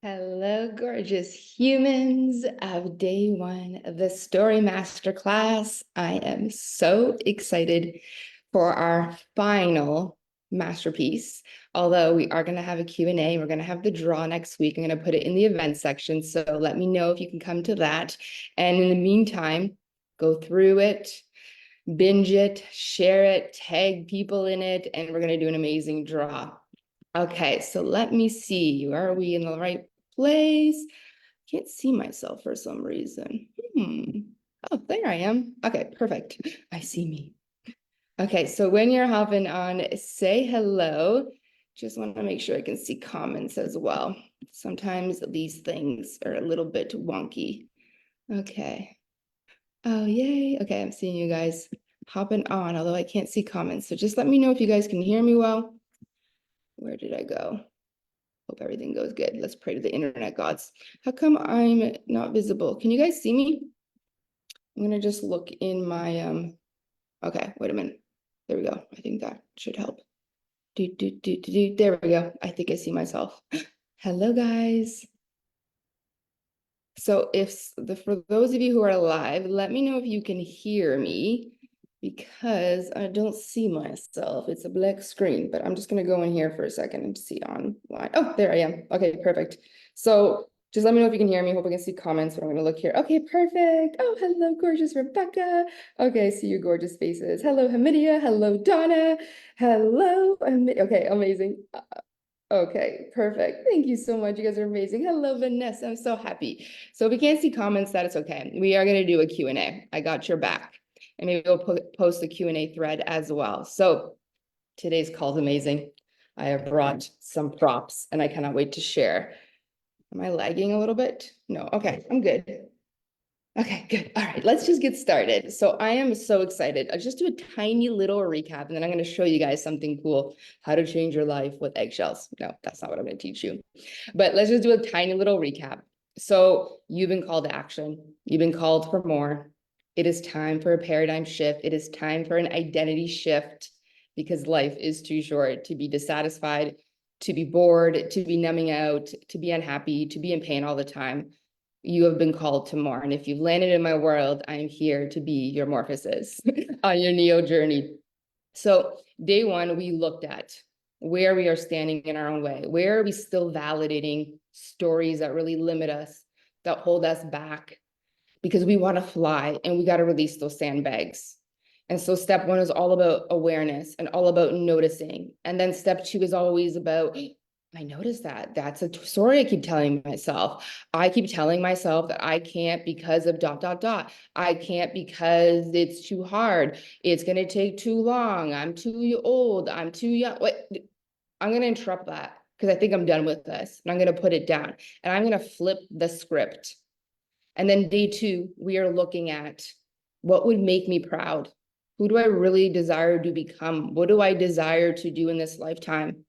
Hello, gorgeous humans of day one of the Story Masterclass. I am so excited for our final masterpiece. Although we are going to have a Q&A, we're going to have the draw next week. I'm going to put it in the event section. So let me know if you can come to that. And in the meantime, go through it, binge it, share it, tag people in it, and we're going to do an amazing draw. Okay, so let me see. Are we in the right place? Can't see myself for some reason. Oh, there I am. Okay, perfect. I see me. Okay, so when you're hopping on, say hello. Just want to make sure I can see comments as well. Sometimes these things are a little bit wonky. Okay. Oh, yay. Okay, I'm seeing you guys hopping on, although I can't see comments. So just let me know if you guys can hear me well. Where did I go? Hope everything goes good. Let's pray to the internet gods. How come I'm not visible? Can you guys see me? I'm gonna just look in my, okay, wait a minute. There we go. I think that should help. There we go. I think I see myself. Hello, guys. So for those of you who are live, let me know if you can hear me because I don't see myself. It's a black screen, but I'm just going to go in here for a second and see online. Oh, there I am. Okay, perfect. So just let me know if you can hear me. Hope I can see comments, but I'm going to look here. Okay, perfect. Oh, hello, gorgeous Rebecca. Okay, see you gorgeous faces. Hello, Hamidia. Hello, Donna. Hello. Okay, amazing. Okay, perfect. Thank you so much. You guys are amazing. Hello, Vanessa. I'm so happy. So if we can't see comments, that is okay. We are going to do a Q&A. I got your back. And maybe we'll post a Q&A thread as well. So today's call is amazing. I have brought some props and I cannot wait to share. Am I lagging a little bit? No. Okay, I'm good. Okay, good. All right, let's just get started. So I am so excited. I'll just do a tiny little recap, and then I'm going to show you guys something cool, how to change your life with eggshells. No, that's not what I'm going to teach you. But let's just do a tiny little recap. So you've been called to action. You've been called for more. It is time for a paradigm shift. It is time for an identity shift because life is too short to be dissatisfied, to be bored, to be numbing out, to be unhappy, to be in pain all the time. You have been called to more. And if you've landed in my world, I'm here to be your morphosis on your Neo journey. So day one, we looked at where we are standing in our own way. Where are we still validating stories that really limit us, that hold us back? Because we want to fly and we got to release those sandbags. And so step one is all about awareness and all about noticing. And then step two is always about, I noticed that. That's a story I keep telling myself. I keep telling myself that I can't because of ... I can't because it's too hard. It's going to take too long. I'm too old. I'm too young. Wait, I'm going to interrupt that because I think I'm done with this. And I'm going to put it down. And I'm going to flip the script. And then day two, we are looking at what would make me proud? Who do I really desire to become? What do I desire to do in this lifetime?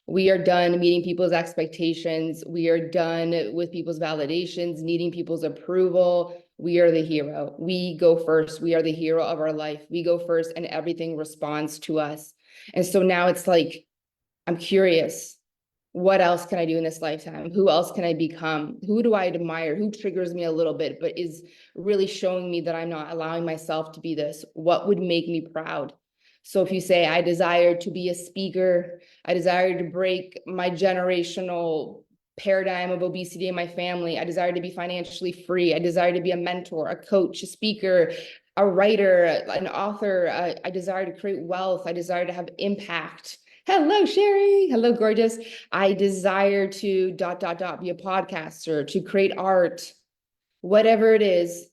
We are done meeting people's expectations. We are done with people's validations, needing people's approval. We are the hero. We go first. We are the hero of our life. We go first and everything responds to us. And so now it's like, I'm curious. What else can I do in this lifetime? Who else can I become? Who do I admire? Who triggers me a little bit, but is really showing me that I'm not allowing myself to be this? What would make me proud? So if you say, I desire to be a speaker, I desire to break my generational paradigm of obesity in my family, I desire to be financially free, I desire to be a mentor, a coach, a speaker, a writer, an author, I desire to create wealth, I desire to have impact. Hello, Sherry. Hello, gorgeous. I desire to ... be a podcaster, to create art, whatever it is.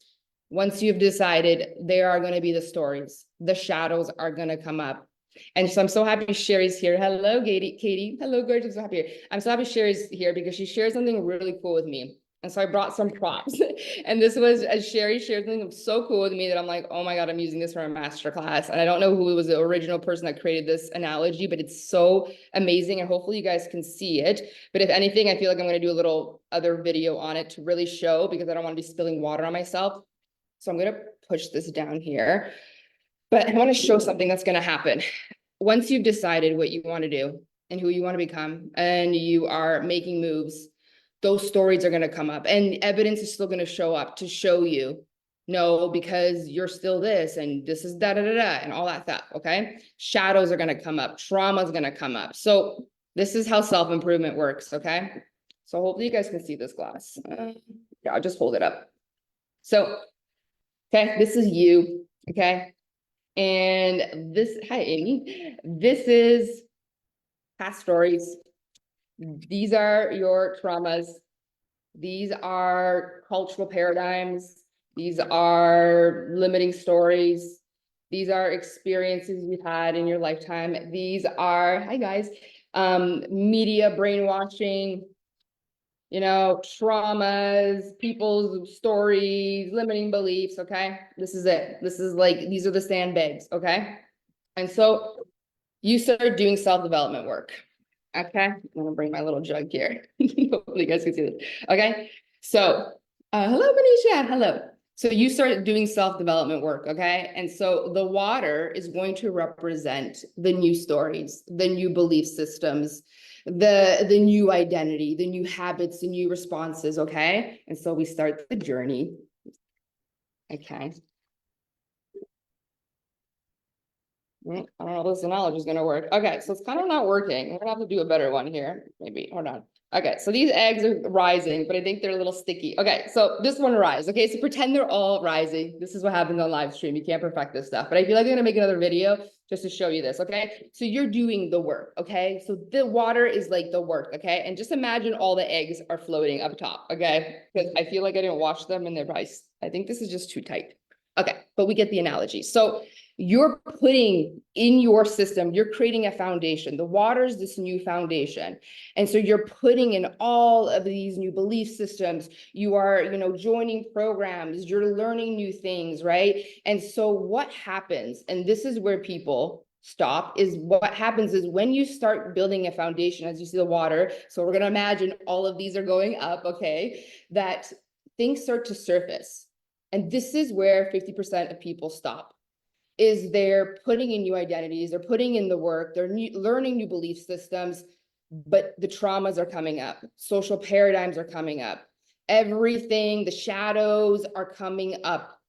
Once you've decided, there are going to be the stories. The shadows are going to come up. And so I'm so happy Sherry's here. Hello, Katie. Hello, gorgeous. I'm so happy Sherry's here because she shared something really cool with me. And so I brought some props. And this was, as Sherry shared something so cool with me that I'm like, oh my God, I'm using this for a masterclass. And I don't know who was the original person that created this analogy, but it's so amazing. And hopefully you guys can see it. But if anything, I feel like I'm going to do a little other video on it to really show, because I don't want to be spilling water on myself. So I'm going to push this down here. But I want to show something that's going to happen. Once you've decided what you want to do and who you want to become, and you are making moves, those stories are going to come up, and evidence is still going to show up to show you, no, because you're still this, and this is da da da da, and all that stuff. Okay. Shadows are going to come up. Trauma is going to come up. So this is how self-improvement works. Okay. So hopefully you guys can see this glass. Yeah, I'll just hold it up. So, okay, this is you. Okay. And this, hi, Amy. This is past stories. These are your traumas. These are cultural paradigms. These are limiting stories. These are experiences you've had in your lifetime. These are, hi guys, media brainwashing, you know, traumas, people's stories, limiting beliefs, okay? This is it. This is like, these are the sandbags, okay? And so you start doing self-development work. Okay, I'm gonna bring my little jug here. Hopefully you guys can see this. Okay, so hello, Manisha. Hello. So you start doing self-development work, okay? And so the water is going to represent the new stories, the new belief systems, the new identity, the new habits, the new responses, okay? And so we start the journey. Okay. I don't know if this analogy is gonna work. Okay, so it's kind of not working. We're gonna have to do a better one here, maybe. Hold on. Okay, so these eggs are rising, but I think they're a little sticky. Okay, so this one rise. Okay, so pretend they're all rising. This is what happens on live stream. You can't perfect this stuff, but I feel like I'm gonna make another video just to show you this. Okay, so you're doing the work. Okay, so the water is like the work. Okay, and just imagine all the eggs are floating up top. Okay, because I feel like I didn't wash them and they're probably, I think this is just too tight. Okay, but we get the analogy. So you're putting in your system, you're creating a foundation. The water is this new foundation. And so you're putting in all of these new belief systems. You are, you know, joining programs, you're learning new things, right? And so what happens, and this is where people stop, is what happens is when you start building a foundation, as you see the water, so we're going to imagine all of these are going up, okay, that things start to surface. And this is where 50% of people stop. Is they're putting in new identities, they're putting in the work, they're learning new belief systems, but the traumas are coming up, social paradigms are coming up, everything, the shadows are coming up.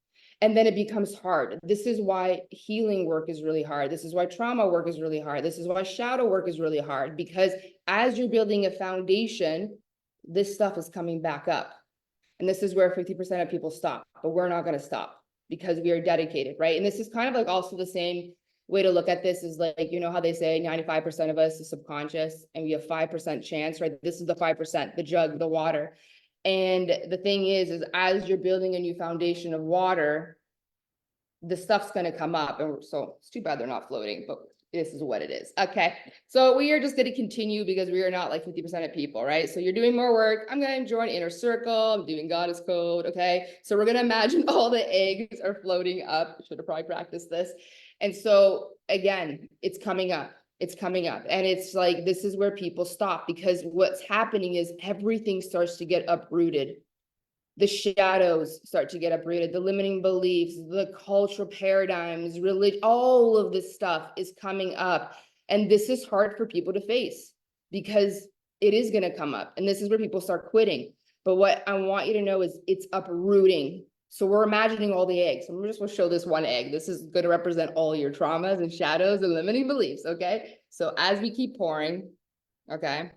And then it becomes hard. This is why healing work is really hard. This is why trauma work is really hard. This is why shadow work is really hard, because as you're building a foundation, this stuff is coming back up. And this is where 50% of people stop, but we're not going to stop, because we are dedicated, right? And this is kind of like also the same way to look at this is like, you know how they say 95% of us is subconscious and we have 5% chance, right? This is the 5%, the jug, the water. And the thing is as you're building a new foundation of water, the stuff's going to come up. And so it's too bad they're not floating, but this is what it is. Okay. So we are just going to continue because we are not like 50% of people, right? So you're doing more work. I'm going to join inner circle. I'm doing goddess code. Okay. So we're going to imagine all the eggs are floating up. Should have probably practiced this. And so again, it's coming up. It's coming up. And it's like, this is where people stop, because what's happening is everything starts to get uprooted. The shadows start to get uprooted, the limiting beliefs, the cultural paradigms, religion, all of this stuff is coming up. And this is hard for people to face because it is going to come up. And this is where people start quitting. But what I want you to know is it's uprooting. So we're imagining all the eggs. I'm just going to show this one egg. This is going to represent all your traumas and shadows and limiting beliefs. Okay. So as we keep pouring, okay,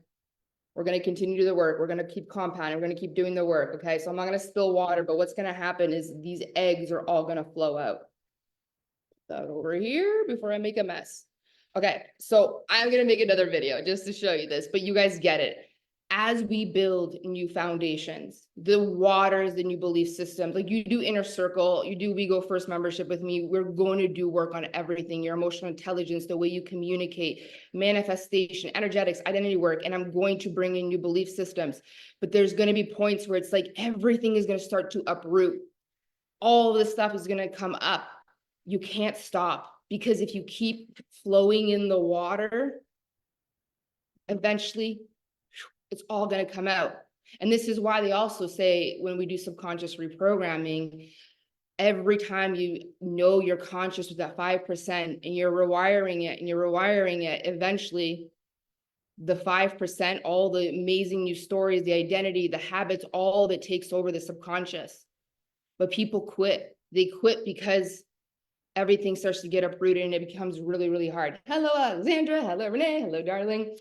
we're going to continue to do the work. We're going to keep compounding. We're going to keep doing the work. Okay. So I'm not going to spill water, but what's going to happen is these eggs are all going to flow out. That over here before I make a mess. Okay. So I'm going to make another video just to show you this, but you guys get it. As we build new foundations, the waters, the new belief systems, like you do inner circle, you do We Go First membership with me, we're going to do work on everything, your emotional intelligence, the way you communicate, manifestation, energetics, identity work, and I'm going to bring in new belief systems. But there's going to be points where it's like everything is going to start to uproot. All of this stuff is going to come up. You can't stop, because if you keep flowing in the water, eventually it's all going to come out. And this is why they also say when we do subconscious reprogramming, every time you know you're conscious with that 5% and you're rewiring it and you're rewiring it, eventually the 5%, all the amazing new stories, the identity, the habits, all of it takes over the subconscious. But people quit. They quit because everything starts to get uprooted and it becomes really, really hard. Hello, Alexandra. Hello, Renee. Hello, darling.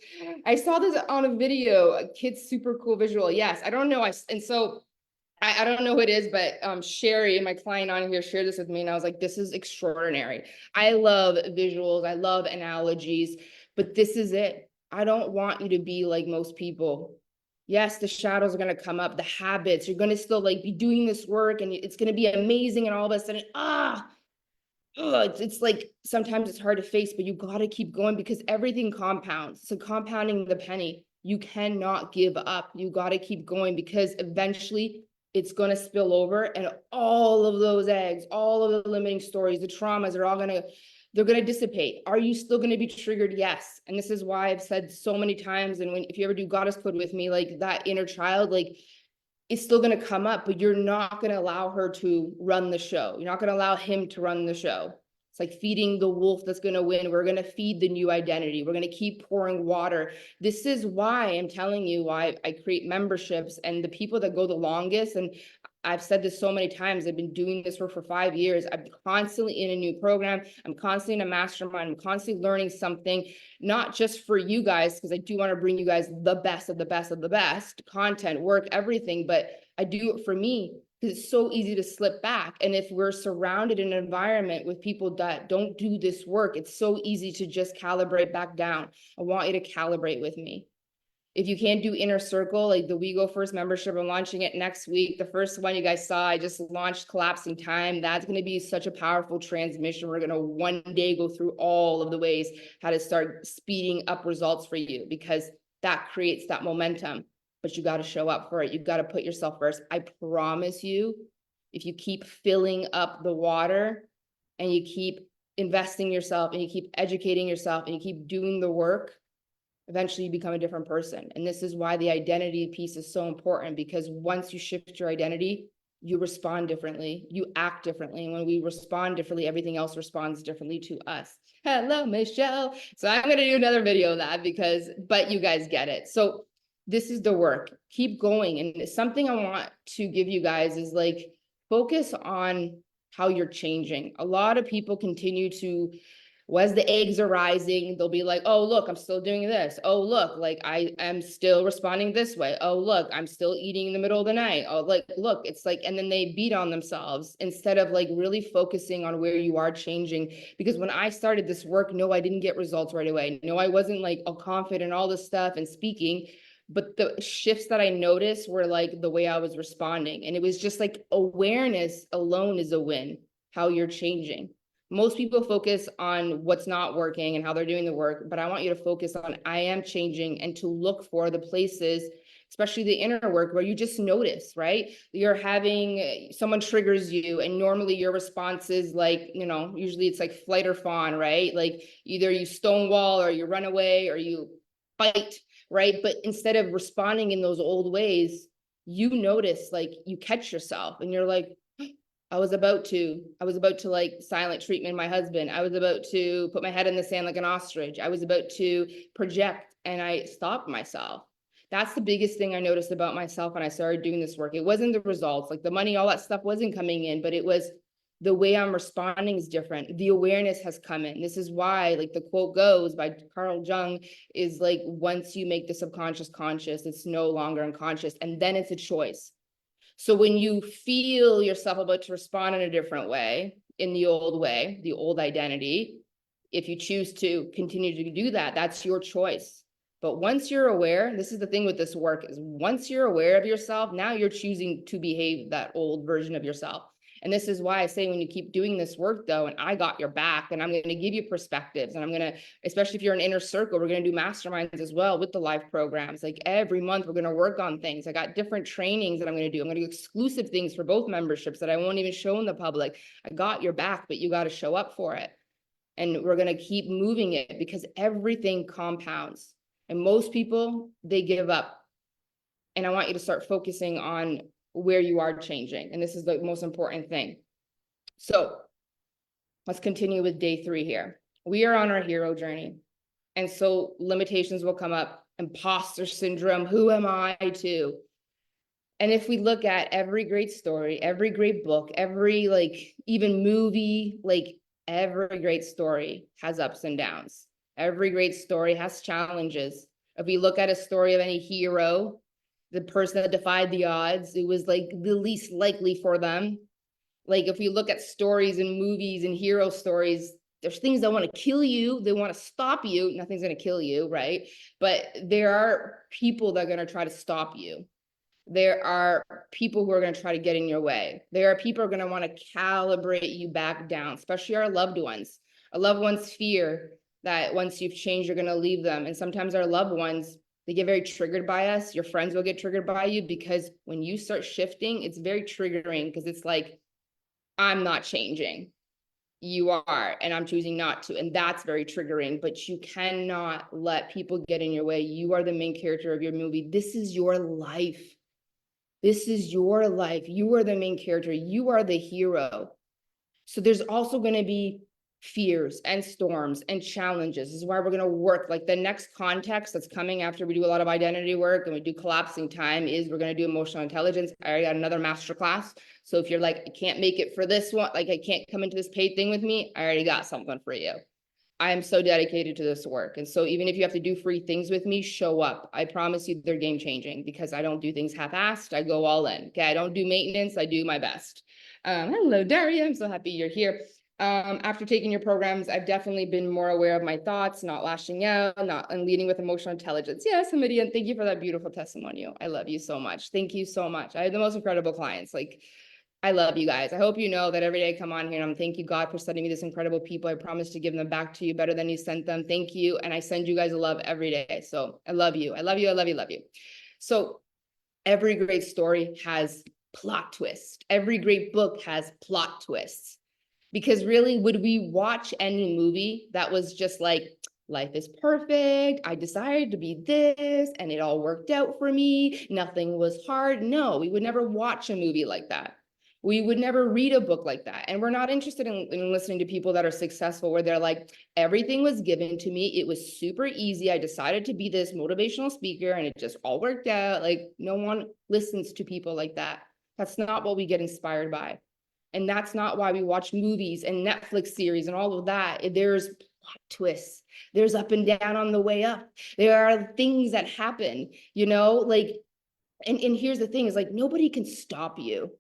I saw this on a video, a kid's super cool visual. Yes, I don't know. I don't know who it is, but Sherry, my client on here, shared this with me, and I was like, this is extraordinary. I love visuals. I love analogies, but this is it. I don't want you to be like most people. Yes, the shadows are going to come up, the habits. You're going to still like be doing this work, and it's going to be amazing, and all of a sudden, it's like sometimes it's hard to face, but you got to keep going because everything compounds. So compounding the penny, you cannot give up. You got to keep going because eventually it's going to spill over, and all of those eggs, all of the limiting stories, the traumas are all they're going to dissipate. Are you still going to be triggered? Yes. And this is why I've said so many times, and if you ever do goddess code with me, like that inner child, like it's still going to come up, but you're not going to allow her to run the show. You're not going to allow him to run the show. It's like feeding the wolf that's going to win. We're going to feed the new identity. We're going to keep pouring water. This is why I'm telling you why I create memberships, and the people that go the longest, and I've said this so many times, I've been doing this work for 5 years. I'm constantly in a new program. I'm constantly in a mastermind. I'm constantly learning something, not just for you guys, because I do want to bring you guys the best of the best of the best content, work, everything, but I do it for me because it's so easy to slip back. And if we're surrounded in an environment with people that don't do this work, it's so easy to just calibrate back down. I want you to calibrate with me. If you can't do inner circle, like the We Go First membership, I'm launching it next week. The first one you guys saw, I just launched Collapsing Time. That's going to be such a powerful transmission. We're going to one day go through all of the ways how to start speeding up results for you, because that creates that momentum. But you got to show up for it. You got to put yourself first. I promise you, if you keep filling up the water and you keep investing yourself and you keep educating yourself and you keep doing the work, eventually you become a different person. And this is why the identity piece is so important, because once you shift your identity, you respond differently, you act differently. And when we respond differently, everything else responds differently to us. Hello, Michelle. So I'm going to do another video of that but you guys get it. So this is the work. Keep going. And something I want to give you guys is like, focus on how you're changing. A lot of people continue to, as the eggs are rising, they'll be like, oh, look, I'm still doing this. Oh, look, like I am still responding this way. Oh, look, I'm still eating in the middle of the night. Oh, like, look, it's like, and then they beat on themselves instead of like really focusing on where you are changing. Because when I started this work, no, I didn't get results right away. No, I wasn't like all confident in all this stuff and speaking. But the shifts that I noticed were like the way I was responding. And it was just like awareness alone is a win, how you're changing. Most people focus on what's not working and how they're doing the work, but I want you to focus on I am changing, and to look for the places, especially the inner work, where you just notice, right? You're having someone triggers you, and normally your response is like, usually it's like flight or fawn, right? Like either you stonewall or you run away or you fight, right? But instead of responding in those old ways, you notice, like you catch yourself and you're like, I was about to like silent treatment my husband. I was about to put my head in the sand like an ostrich. I was about to project, and I stopped myself. That's the biggest thing I noticed about myself when I started doing this work. It wasn't the results, like the money, all that stuff wasn't coming in, but it was the way I'm responding is different. The awareness has come in. This is why, like the quote goes by Carl Jung, is like, once you make the subconscious conscious, it's no longer unconscious, and then it's a choice. So when you feel yourself about to respond in a different way, in the old way, the old identity, if you choose to continue to do that, that's your choice. But once you're aware, this is the thing with this work, is once you're aware of yourself, now you're choosing to behave that old version of yourself. And this is why I say, when you keep doing this work though, and I got your back, and I'm going to give you perspectives, and I'm going to, especially if you're an inner circle, we're going to do masterminds as well with the live programs. Like every month we're going to work on things. I got different trainings that I'm going to do. I'm going to do exclusive things for both memberships that I won't even show in the public. I got your back, but you got to show up for it. And we're going to keep moving it, because everything compounds. And most people, they give up. And I want you to start focusing on where you are changing. And this is the most important thing. So let's continue with day 3 here. We are on our hero journey. And so limitations will come up. imposter syndrome. Who am I to? And if we look at every great story, every great book, every like even movie, like every great story has ups and downs. Every great story has challenges. If we look at a story of any hero, the person that defied the odds, it was like the least likely for them. Like if we look at stories and movies and hero stories, there's things that want to kill you, they want to stop you. Nothing's going to kill you, right? But there are people that are going to try to stop you. There are people who are going to try to get in your way. There are people who are going to want to calibrate you back down, especially our loved ones. Our loved ones fear that once you've changed, you're going to leave them. And sometimes our loved ones, they get very triggered by us. Your friends will get triggered by you because when you start shifting, it's very triggering because it's like, I'm not changing. You are, and I'm choosing not to. And that's very triggering, but you cannot let people get in your way. You are the main character of your movie. This is your life. This is your life. You are the main character. You are the hero. So there's also going to be fears and storms and challenges. This is why we're going to work. Like the next context that's coming after we do a lot of identity work and we do collapsing time is we're going to do emotional intelligence. I already got another masterclass. So if you're like, I can't make it for this one, like I can't come into this paid thing with me, I already got something for you. I am so dedicated to this work. And so even if you have to do free things with me, show up. I promise you they're game changing because I don't do things half-assed. I go all in. Okay. I don't do maintenance. I do my best. Hello, Daria. I'm so happy you're here. After taking your programs, I've definitely been more aware of my thoughts, not lashing out, and leading with emotional intelligence. Yes, Hamidian, and thank you for that beautiful testimonial. I love you so much. Thank you so much. I have the most incredible clients. Like, I love you guys. I hope you know that every day I come on here and I'm thank you, God, for sending me this incredible people. I promise to give them back to you better than you sent them. Thank you. And I send you guys love every day. So I love you. I love you. I love you. Love you. So every great story has plot twists. Every great book has plot twists. Because really, would we watch any movie that was just like, life is perfect, I decided to be this, and it all worked out for me, nothing was hard? No, we would never watch a movie like that. We would never read a book like that. And we're not interested in listening to people that are successful, where they're like, everything was given to me, it was super easy, I decided to be this motivational speaker, and it just all worked out. Like, no one listens to people like that. That's not what we get inspired by. And that's not why we watch movies and Netflix series and all of that. There's plot twists. There's up and down on the way up. There are things that happen, like, and here's the thing is like, nobody can stop you.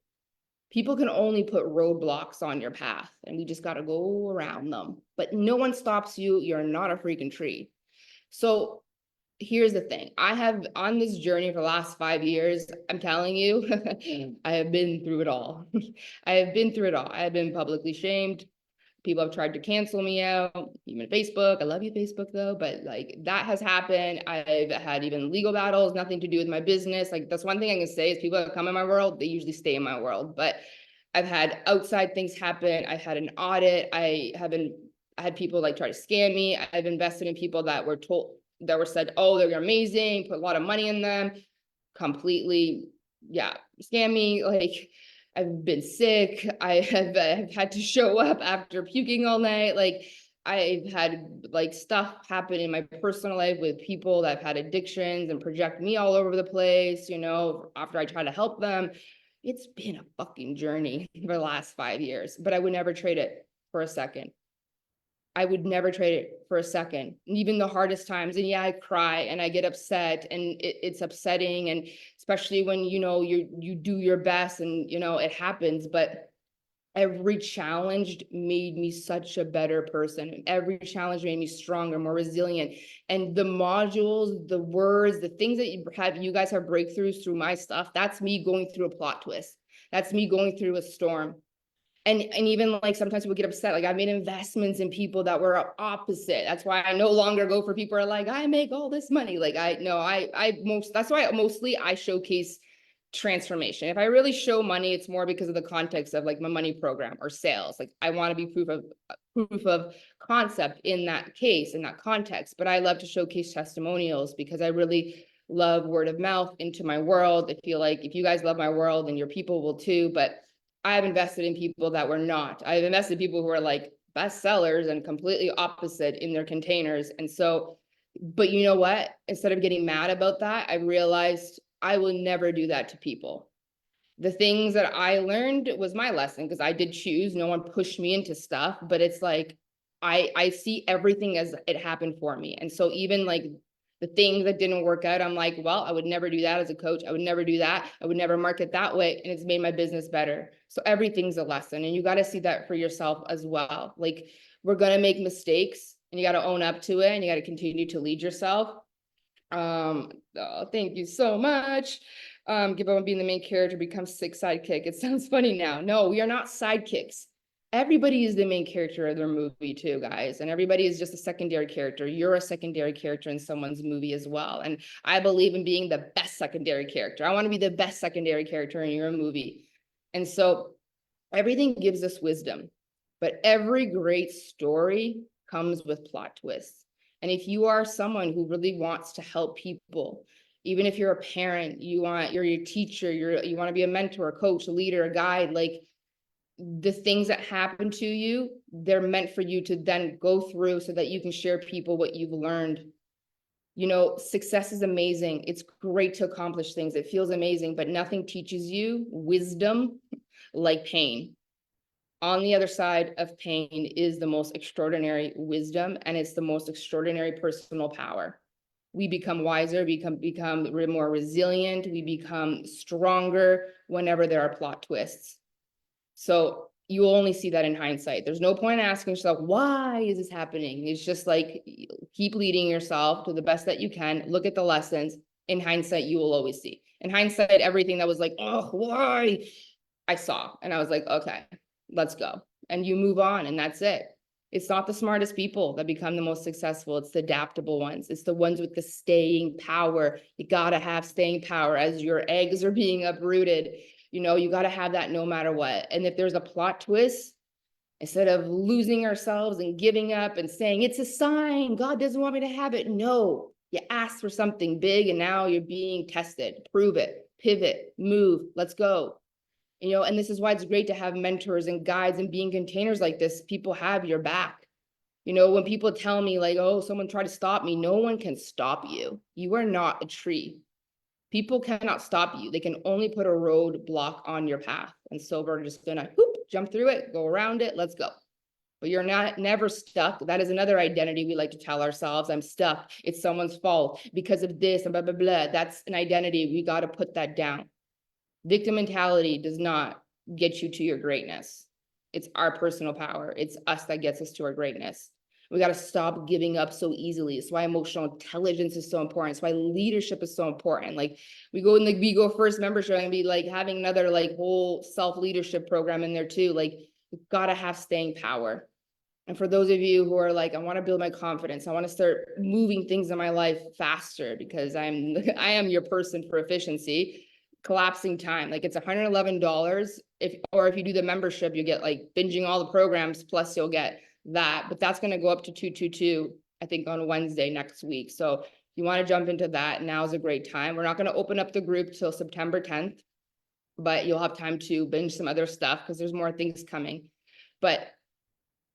People can only put roadblocks on your path and we just got to go around them. But no one stops you. You're not a freaking tree. So here's the thing. I have on this journey for the last 5 years, I'm telling you, I have been through it all. I have been through it all. I have been publicly shamed. People have tried to cancel me out, even Facebook. I love you, Facebook, though, but like that has happened. I've had even legal battles, nothing to do with my business. Like that's one thing I can say is people that come in my world, they usually stay in my world. But I've had outside things happen. I've had an audit. I had people like try to scam me. I've invested in people that were said, oh, they're amazing, put a lot of money in them, completely, yeah, scam me. Like I've been sick. I have had to show up after puking all night. Like I've had like stuff happen in my personal life with people that have had addictions and project me all over the place, after I try to help them. It's been a fucking journey for the last 5 years, but I would never trade it for a second. I would never trade it for a second. And even the hardest times, and yeah, I cry and I get upset and it's upsetting. And especially when, you do your best and, it happens, but every challenge made me such a better person. Every challenge made me stronger, more resilient. And the modules, the words, the things that you guys have breakthroughs through my stuff, that's me going through a plot twist. That's me going through a storm. And even like sometimes people get upset. Like I made investments in people that were opposite. That's why I no longer go for people who are like, I make all this money. Like that's why mostly I showcase transformation. If I really show money, it's more because of the context of like my money program or sales. Like I want to be proof of concept in that case, in that context. But I love to showcase testimonials because I really love word of mouth into my world. I feel like if you guys love my world, then your people will too. But I've invested in people that were not. I've invested in people who are like bestsellers and completely opposite in their containers. And so But you know what? Instead of getting mad about that, I realized I will never do that to people. The things that I learned was my lesson because I did choose. No one pushed me into stuff, but it's like I see everything as it happened for me. And so even like the things that didn't work out, I'm like, well, I would never do that as a coach. I would never do that. I would never market that way. And it's made my business better. So everything's a lesson. And you got to see that for yourself as well. Like we're gonna make mistakes and you got to own up to it and you got to continue to lead yourself. Oh, thank you so much. Give up on being the main character, become sick sidekick. It sounds funny now. No, we are not sidekicks. Everybody is the main character of their movie too, guys. And everybody is just a secondary character. You're a secondary character in someone's movie as well. And I believe in being the best secondary character. I want to be the best secondary character in your movie. And so everything gives us wisdom, but every great story comes with plot twists. And if you are someone who really wants to help people, even if you're a parent, you're your teacher, you want to be a mentor, a coach, a leader, a guide, like the things that happen to you, they're meant for you to then go through so that you can share people what you've learned. You know, success is amazing. It's great to accomplish things. It feels amazing, but nothing teaches you wisdom like pain. On the other side of pain is the most extraordinary wisdom, and it's the most extraordinary personal power. We become wiser, become more resilient, we become stronger whenever there are plot twists. So you will only see that in hindsight. There's no point in asking yourself, why is this happening? It's just like, keep leading yourself to the best that you can. Look at the lessons. In hindsight, you will always see. In hindsight, everything that was like, oh, why? I saw, and I was like, okay, let's go. And you move on, and that's it. It's not the smartest people that become the most successful. It's the adaptable ones. It's the ones with the staying power. You got to have staying power as your eggs are being uprooted. You know, you got to have that no matter what. And if there's a plot twist, instead of losing ourselves and giving up and saying, it's a sign, God doesn't want me to have it. No, you asked for something big and now you're being tested. Prove it, pivot, move, let's go. You know, and this is why it's great to have mentors and guides and being containers like this. People have your back. You know, when people tell me like, oh, someone tried to stop me, no one can stop you. You are not a tree. People cannot stop you. They can only put a roadblock on your path. And so we're just gonna jump through it, go around it, let's go. But you're never stuck. That is another identity we like to tell ourselves. I'm stuck. It's someone's fault because of this and blah, blah, blah. That's an identity. We got to put that down. Victim mentality does not get you to your greatness. It's our personal power. It's us that gets us to our greatness. We got to stop giving up so easily. It's why emotional intelligence is so important. It's why leadership is so important. Like we go in the We Go First membership and be like having another like whole self-leadership program in there too. Like we've got to have staying power. And for those of you who are like, I want to build my confidence, I want to start moving things in my life faster because I am your person for efficiency. Collapsing time, like it's $111. If you do the membership, you get like binging all the programs, plus you'll get that. But that's going to go up to 222, I think, on Wednesday next week. So if you want to jump into that, now is a great time. We're not going to open up the group till September 10th, but you'll have time to binge some other stuff because there's more things coming. But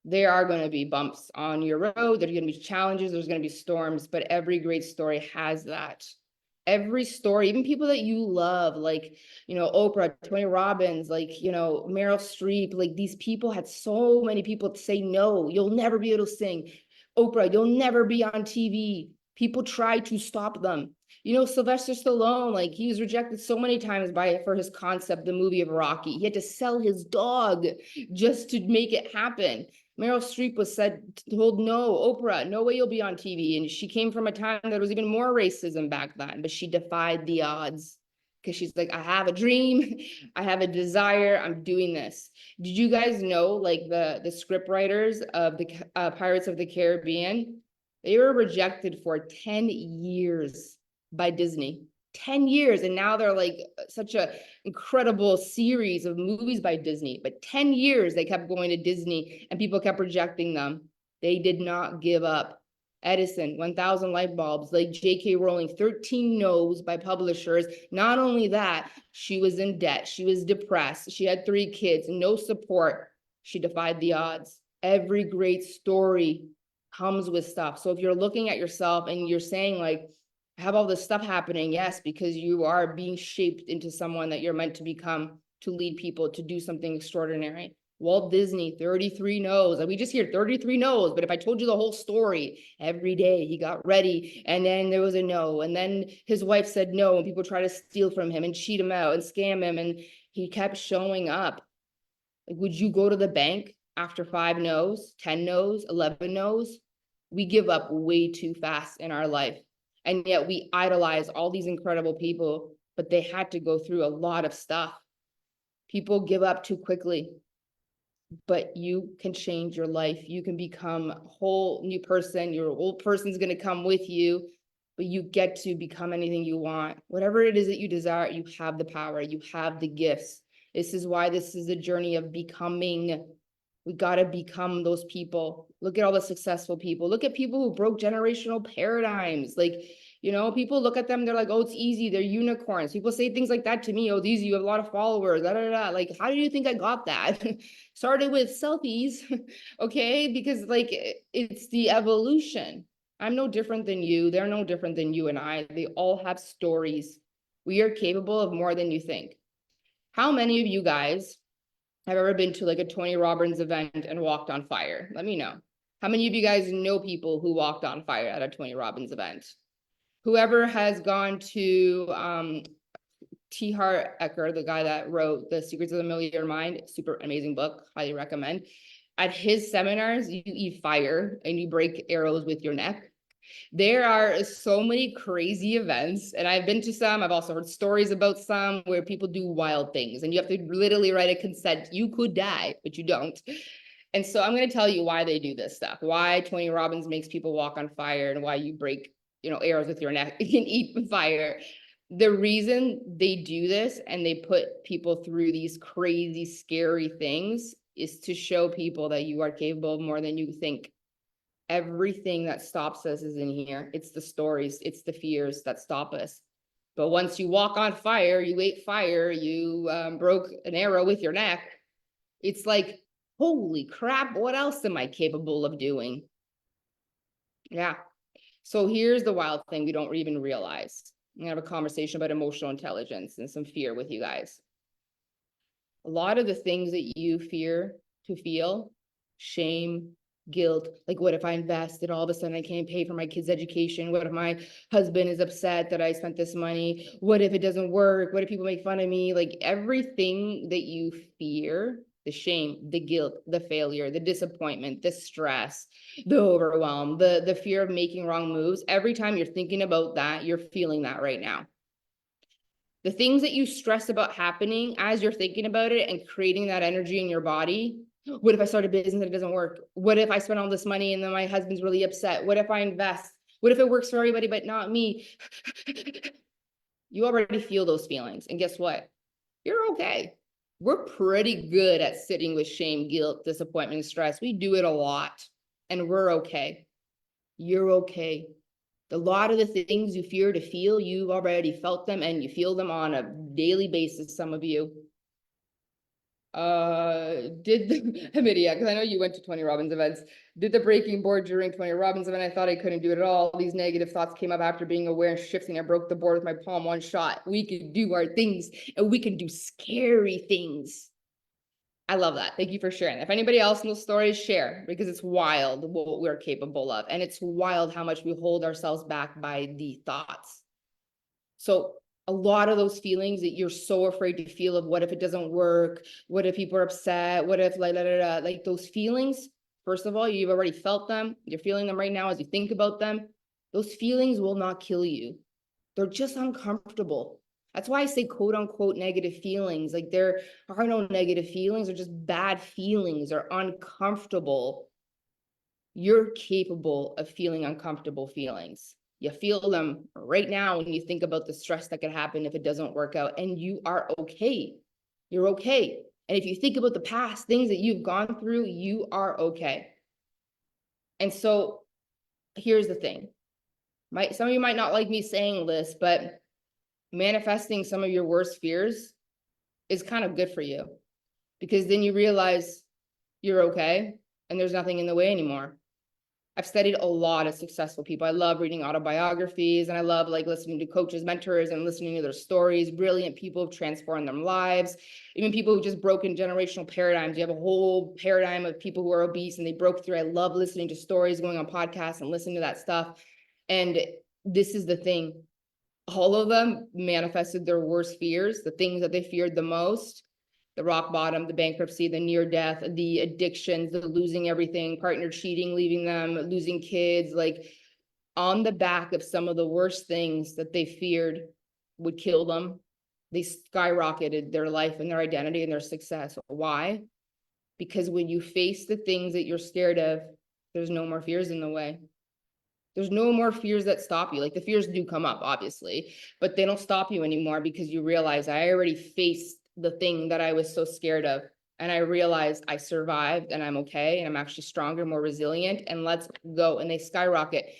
there are going to be bumps on your road. There's going to be challenges. There's going to be storms, but every great story has that. Every story, even people that you love, like, you know, Oprah, Tony Robbins, like, you know, Meryl Streep, like these people had so many people say, no, you'll never be able to sing. Oprah, you'll never be on TV. People try to stop them. You know, Sylvester Stallone, like he was rejected so many times for his concept, the movie of Rocky. He had to sell his dog just to make it happen. Meryl Streep was told, no, Oprah, no way you'll be on TV. And she came from a time that was even more racism back then, but she defied the odds because she's like, I have a dream. I have a desire. I'm doing this. Did you guys know, like the script writers of the Pirates of the Caribbean, they were rejected for 10 years by Disney. 10 years, and now they're like such a incredible series of movies by Disney. But 10 years they kept going to Disney and people kept rejecting them. They did not give up. Edison, 1,000 light bulbs, like J.K. Rowling, 13 no's by publishers. Not only that, she was in debt, she was depressed, she had 3 kids, no support. She defied the odds. Every great story comes with stuff. So if you're looking at yourself and you're saying like, I have all this stuff happening, yes, because you are being shaped into someone that you're meant to become, to lead people, to do something extraordinary. Walt Disney, 33 no's. Like we just hear 33 no's, but if I told you the whole story, every day he got ready and then there was a no. And then his wife said no, and people try to steal from him and cheat him out and scam him. And he kept showing up. Like, would you go to the bank after 5 no's, 10 no's, 11 no's? We give up way too fast in our life. And yet we idolize all these incredible people, but they had to go through a lot of stuff. People give up too quickly, but you can change your life. You can become a whole new person. Your old person's going to come with you, but you get to become anything you want. Whatever it is that you desire, you have the power, you have the gifts. This is why this is a journey of becoming. We got to become those people. Look at all the successful people. Look at people who broke generational paradigms. Like, you know, people look at them, they're like, oh, it's easy. They're unicorns. People say things like that to me. Oh, it's easy. You have a lot of followers. Da, da, da. Like, how do you think I got that? Started with selfies. Okay. Because like, it's the evolution. I'm no different than you. They're no different than you and I. They all have stories. We are capable of more than you think. How many of you guys have ever been to like a Tony Robbins event and walked on fire? Let me know. How many of you guys know people who walked on fire at a Tony Robbins event? Whoever has gone to T. Harv Eker, the guy that wrote The Secrets of the Millionaire Mind, super amazing book, highly recommend. At his seminars, you eat fire and you break arrows with your neck. There are so many crazy events, and I've been to some. I've also heard stories about some where people do wild things, and you have to literally write a consent. You could die, but you don't. And so I'm going to tell you why they do this stuff, why Tony Robbins makes people walk on fire, and why you break, arrows with your neck and eat fire. The reason they do this and they put people through these crazy, scary things is to show people that you are capable of more than you think. Everything that stops us is in here. It's the stories, it's the fears that stop us. But once you walk on fire, you ate fire, you broke an arrow with your neck, it's like, holy crap, what else am I capable of doing? Yeah. So here's the wild thing we don't even realize. I'm gonna have a conversation about emotional intelligence and some fear with you guys. A lot of the things that you fear to feel, shame, guilt, like what if I invest and all of a sudden I can't pay for my kids' education? What if my husband is upset that I spent this money? What if it doesn't work? What if people make fun of me? Like everything that you fear, the shame, the guilt, the failure, the disappointment, the stress, the overwhelm, the fear of making wrong moves, every time you're thinking about that, you're feeling that right now. The things that you stress about happening as you're thinking about it and creating that energy in your body. What if I start a business and it doesn't work? What if I spend all this money and then my husband's really upset? What if I invest? What if it works for everybody but not me? You already feel those feelings. And guess what? You're okay. We're pretty good at sitting with shame, guilt, disappointment, and stress. We do it a lot and we're okay. You're okay. A lot of the things you fear to feel, you've already felt them and you feel them on a daily basis, some of you. Hamidia, because I know you went to Tony Robbins events, did the breaking board during Tony Robbins event. I thought I couldn't do it at all. These negative thoughts came up after being aware and shifting. I broke the board with my palm one shot. We can do our things and we can do scary things. I love that. Thank you for sharing. If anybody else knows stories, share, because it's wild what we're capable of. And it's wild how much we hold ourselves back by the thoughts. So a lot of those feelings that you're so afraid to feel of what if it doesn't work? What if people are upset? What if like those feelings, first of all, you've already felt them. You're feeling them right now as you think about them. Those feelings will not kill you. They're just uncomfortable. That's why I say quote unquote negative feelings. Like there are no negative feelings, they're just bad feelings. They're uncomfortable. You're capable of feeling uncomfortable feelings. You feel them right now when you think about the stress that could happen if it doesn't work out, and you are okay. You're okay. And if you think about the past things that you've gone through, you are okay. And so here's the thing. Some of you might not like me saying this, but manifesting some of your worst fears is kind of good for you, because then you realize you're okay and there's nothing in the way anymore. I've studied a lot of successful people. I love reading autobiographies, and I love like listening to coaches, mentors, and listening to their stories. Brilliant people have transformed their lives. Even people who just broken generational paradigms. You have a whole paradigm of people who are obese and they broke through. I love listening to stories, going on podcasts and listening to that stuff. And this is the thing. All of them manifested their worst fears, the things that they feared the most, the rock bottom, the bankruptcy, the near death, the addictions, the losing everything, partner cheating, leaving them, losing kids, like on the back of some of the worst things that they feared would kill them. They skyrocketed their life and their identity and their success. Why? Because when you face the things that you're scared of, there's no more fears in the way. There's no more fears that stop you. Like the fears do come up, obviously, but they don't stop you anymore because you realize I already faced the thing that I was so scared of. And I realized I survived and I'm okay. And I'm actually stronger, more resilient, and let's go. And they skyrocket.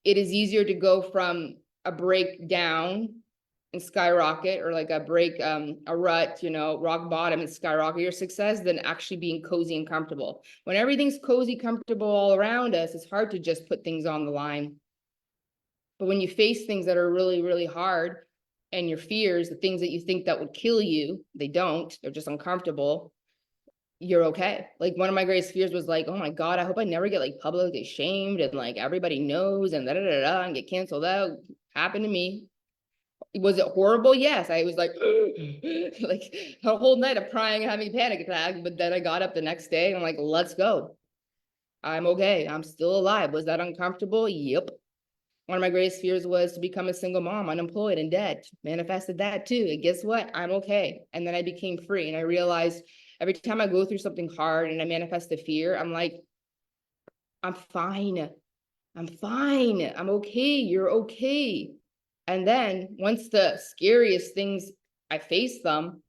It is easier to go from a breakdown and skyrocket, or like a break, a rut, rock bottom and skyrocket your success, than actually being cozy and comfortable. When everything's cozy, comfortable all around us, it's hard to just put things on the line. But when you face things that are really, really hard, and your fears, the things that you think that would kill you, they don't, they're just uncomfortable, you're okay. Like one of my greatest fears was like, oh my God, I hope I never get like publicly shamed and like everybody knows and and get canceled out. Happened to me. Was it horrible? Yes. I was like, like a whole night of crying, having a panic attack. But then I got up the next day and I'm like, let's go. I'm okay. I'm still alive. Was that uncomfortable? Yep. One of my greatest fears was to become a single mom, unemployed and dead. Manifested that too. And guess what? I'm okay. And then I became free. And I realized every time I go through something hard and I manifest a fear, I'm like, I'm fine. I'm fine. I'm okay. You're okay. And then once the scariest things, I faced them,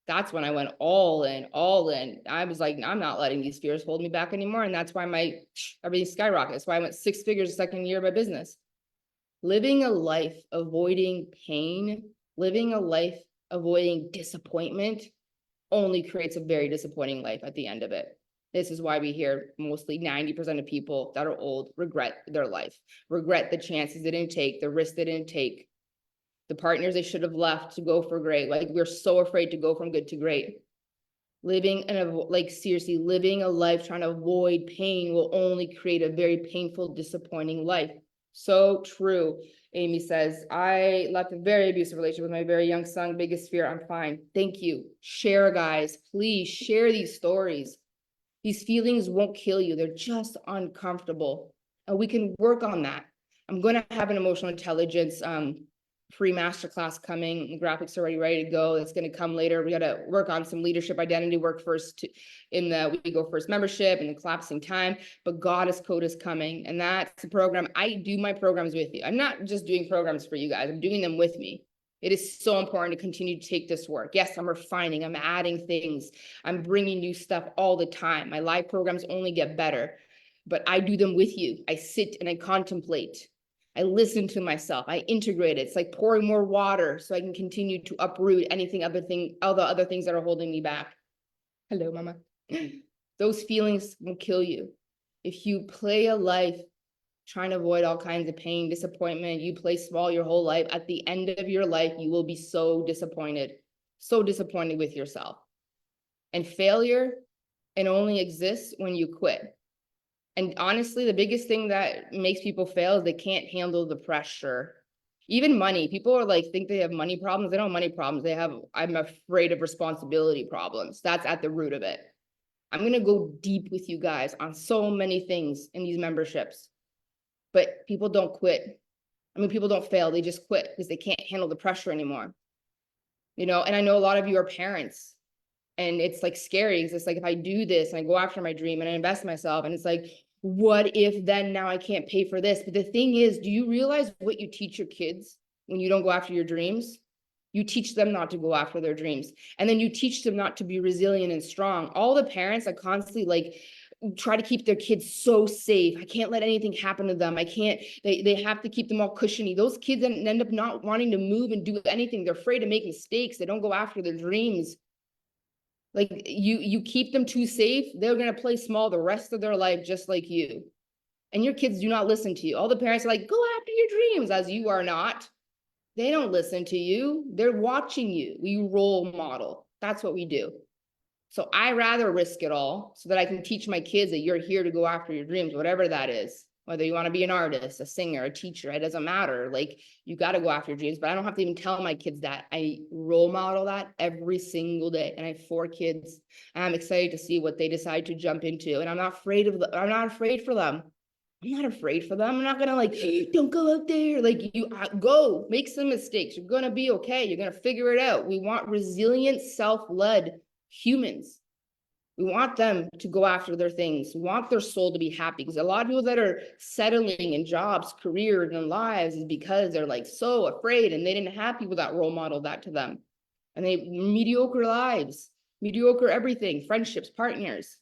that's when I went all in, all in. I was like, I'm not letting these fears hold me back anymore. And that's why everything skyrocketed. That's why I went 6 figures the second year of my business. Living a life avoiding pain, living a life avoiding disappointment only creates a very disappointing life at the end of it. This is why we hear mostly 90% of people that are old regret their life, regret the chances they didn't take, the risks they didn't take, the partners they should have left to go for great. Like we're so afraid to go from good to great. Seriously, living a life trying to avoid pain will only create a very painful, disappointing life. So true. Amy says, I left a very abusive relationship with my very young son. Biggest fear, I'm fine. Thank you. Share, guys. Please share these stories. These feelings won't kill you. They're just uncomfortable. And we can work on that. I'm going to have an emotional intelligence free masterclass coming. The graphics are already ready to go. It's going to come later. We got to work on some leadership identity work first in the We Go First membership and the collapsing time. But Goddess Code is coming. And that's the program. I do my programs with you. I'm not just doing programs for you guys. I'm doing them with me. It is so important to continue to take this work. Yes, I'm refining, I'm adding things. I'm bringing new stuff all the time. My live programs only get better, but I do them with you. I sit and I contemplate. I listen to myself. I integrate it. It's like pouring more water so I can continue to uproot all the other things that are holding me back. Hello, mama. Those feelings will kill you. If you play a life trying to avoid all kinds of pain, disappointment, you play small your whole life, at the end of your life, you will be so disappointed with yourself. And failure, it only exists when you quit. And honestly, the biggest thing that makes people fail is they can't handle the pressure. Even money, people are like, think they have money problems. They don't have money problems. I'm afraid of responsibility problems. That's at the root of it. I'm going to go deep with you guys on so many things in these memberships. But people don't quit. I mean, people don't fail. They just quit because they can't handle the pressure anymore. And I know a lot of you are parents, and it's like scary because it's like, if I do this and I go after my dream and I invest in myself, and it's like, what if then now I can't pay for this? But the thing is, do you realize what you teach your kids when you don't go after your dreams? You teach them not to go after their dreams. And then you teach them not to be resilient and strong. All the parents are constantly try to keep their kids so safe. I can't let anything happen to them. They have to keep them all cushiony. Those kids end up not wanting to move and do anything. They're afraid to make mistakes. They don't go after their dreams. Like you keep them too safe, they're going to play small the rest of their life, just like you. And your kids do not listen to you. All the parents are like, go after your dreams, as you are not. They don't listen to you. They're watching you. We role model. That's what we do. So I rather risk it all so that I can teach my kids that you're here to go after your dreams, whatever that is. Whether you want to be an artist, a singer, a teacher, it doesn't matter. Like, you got to go after your dreams, but I don't have to even tell my kids that. I role model that every single day. And I have 4 kids, and I'm excited to see what they decide to jump into. And I'm not afraid of them. I'm not afraid for them. I'm not afraid for them. I'm not gonna like, don't go out there. Like, you go make some mistakes. You're gonna be okay. You're gonna figure it out. We want resilient, self-led humans. We want them to go after their things. We want their soul to be happy, because a lot of people that are settling in jobs, careers, and lives is because they're like so afraid, and they didn't have people that role model that to them. And they mediocre lives, mediocre everything, friendships, partners,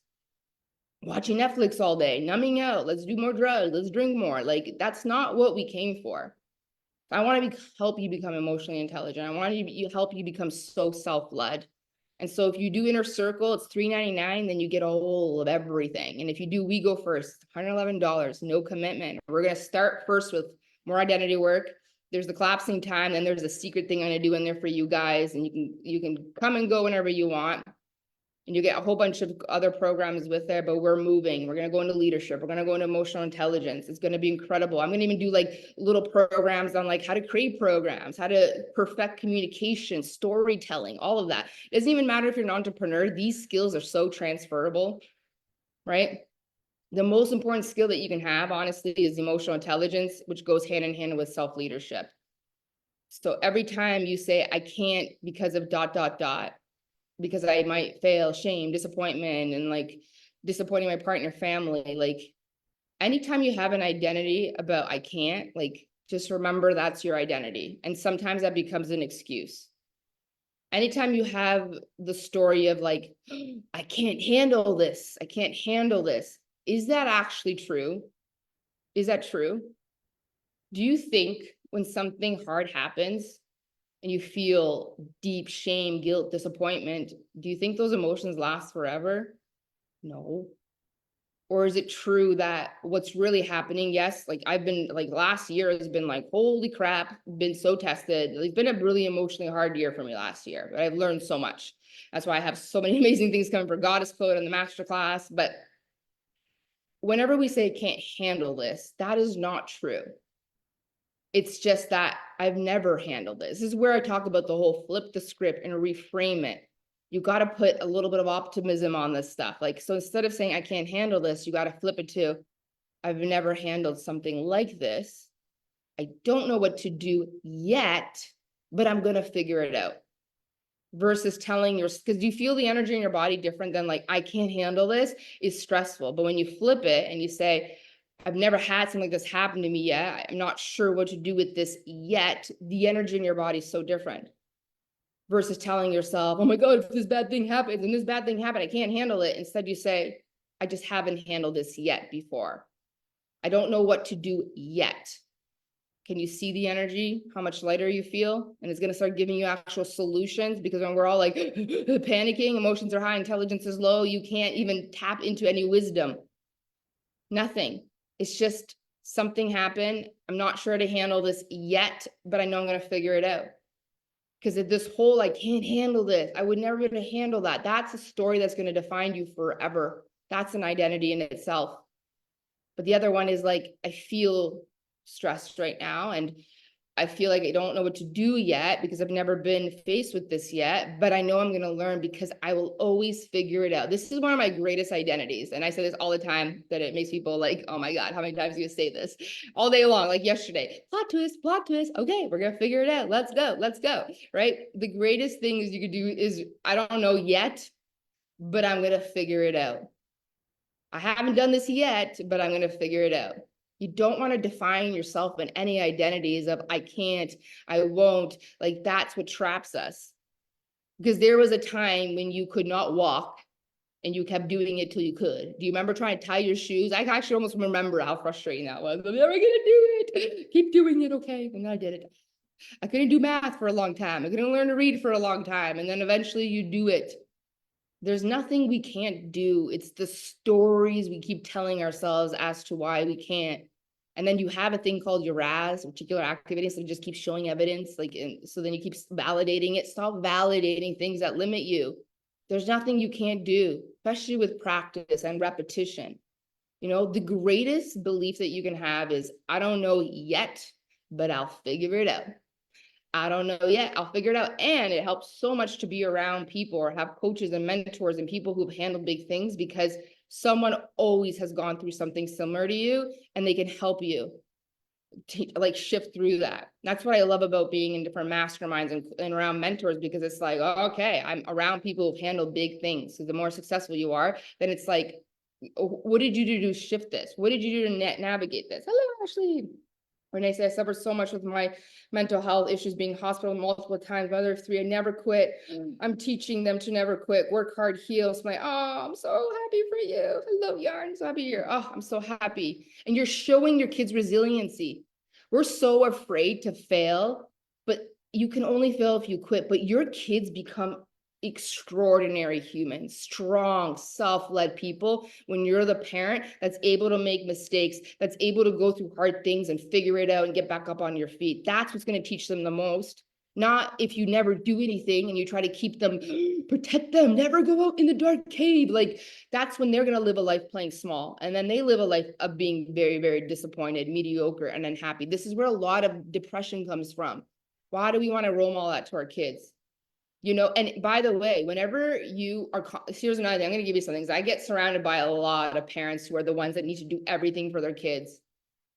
watching Netflix all day, numbing out, let's do more drugs, let's drink more. Like, that's not what we came for. I want to help you become emotionally intelligent. I want to help you become so self-led. And so if you do Inner Circle, it's $3.99, then you get all of everything. And if you do We Go First, $111, no commitment. We're going to start first with more identity work. There's the collapsing time, then there's a secret thing I'm going to do in there for you guys, and you can come and go whenever you want. And you get a whole bunch of other programs with there, but we're moving. We're going to go into leadership. We're going to go into emotional intelligence. It's going to be incredible. I'm going to even do like little programs on like how to create programs, how to perfect communication, storytelling, all of that. It doesn't even matter if you're an entrepreneur. These skills are so transferable, right? The most important skill that you can have, honestly, is emotional intelligence, which goes hand in hand with self-leadership. So every time you say, I can't because of ... because I might fail, shame, disappointment, and like disappointing my partner, family. Like, anytime you have an identity about I can't, like, just remember that's your identity. And sometimes that becomes an excuse. Anytime you have the story of like, I can't handle this, I can't handle this, is that actually true? Is that true? Do you think when something hard happens, and you feel deep shame, guilt, disappointment, do you think those emotions last forever? No. Or is it true that what's really happening? Yes, like I've been like last year has been like, holy crap, been so tested. It's been a really emotionally hard year for me last year, but I've learned so much. That's why I have so many amazing things coming for Goddess Code and the Masterclass. But whenever we say can't handle this, that is not true. It's just that I've never handled this. This is where I talk about the whole flip the script and reframe it. You got to put a little bit of optimism on this stuff. Like, so instead of saying I can't handle this, you got to flip it to I've never handled something like this. I don't know what to do yet, but I'm going to figure it out. Versus telling your, because you feel the energy in your body different than like, I can't handle this is stressful. But when you flip it and you say, I've never had something like this happen to me yet, I'm not sure what to do with this yet, the energy in your body is so different. Versus telling yourself, oh my God, if this bad thing happens and this bad thing happened, I can't handle it. Instead, you say, I just haven't handled this yet before. I don't know what to do yet. Can you see the energy, how much lighter you feel? And it's going to start giving you actual solutions, because when we're all like panicking, emotions are high, intelligence is low, you can't even tap into any wisdom. Nothing. It's just something happened. I'm not sure to handle this yet, but I know I'm going to figure it out. Because of this whole, I can't handle this, I would never be able to handle that. That's a story that's going to define you forever. That's an identity in itself. But the other one is like, I feel stressed right now, and I feel like I don't know what to do yet because I've never been faced with this yet, but I know I'm going to learn because I will always figure it out. This is one of my greatest identities. And I say this all the time, that it makes people like, oh my God, how many times do you say this all day long? Like yesterday, plot twist, plot twist. Okay, we're going to figure it out. Let's go. Right? The greatest thing is you could do is, I don't know yet, but I'm going to figure it out. I haven't done this yet, but I'm going to figure it out. You don't want to define yourself in any identities of I can't, I won't. Like, that's what traps us. Because there was a time when you could not walk and you kept doing it till you could. Do you remember trying to tie your shoes? I actually almost remember how frustrating that was. I'm never going to do it. Keep doing it, okay? And I did it. I couldn't do math for a long time. I couldn't learn to read for a long time. And then eventually you do it. There's nothing we can't do. It's the stories we keep telling ourselves as to why we can't. And then you have a thing called your RAS, reticular activity, so it just keeps showing evidence, like, so then you keep validating it. Stop validating things that limit you. There's nothing you can't do, especially with practice and repetition. You know, the greatest belief that you can have is, I don't know yet, but I'll figure it out. I don't know yet. I'll figure it out. And it helps so much to be around people or have coaches and mentors and people who've handled big things, because someone always has gone through something similar to you and they can help you to like shift through that. That's what I love about being in different masterminds and around mentors, because it's like, oh, okay, I'm around people who've handled big things. So the more successful you are, then it's like, what did you do to shift this? What did you do to navigate this? Hello, Ashley. Renee said, I suffered so much with my mental health issues, being hospitalized multiple times. Mother of three, I never quit. I'm teaching them to never quit. Work hard, heal. So I'm so happy for you. Hello, Yarn. I'm so happy you're. Oh, I'm so happy. And you're showing your kids resiliency. We're so afraid to fail, but you can only fail if you quit. But your kids become extraordinary humans, strong, self-led people when you're the parent that's able to make mistakes, that's able to go through hard things and figure it out and get back up on your feet. That's what's going to teach them the most. Not if you never do anything and you try to keep them, protect them, never go out in the dark cave. Like, that's when they're going to live a life playing small. And then they live a life of being very, very disappointed, mediocre, and unhappy. This is where a lot of depression comes from. Why do we want to roll all that to our kids? You know, and by the way, whenever you are, here's another thing, I'm going to give you some things. I get surrounded by a lot of parents who are the ones that need to do everything for their kids.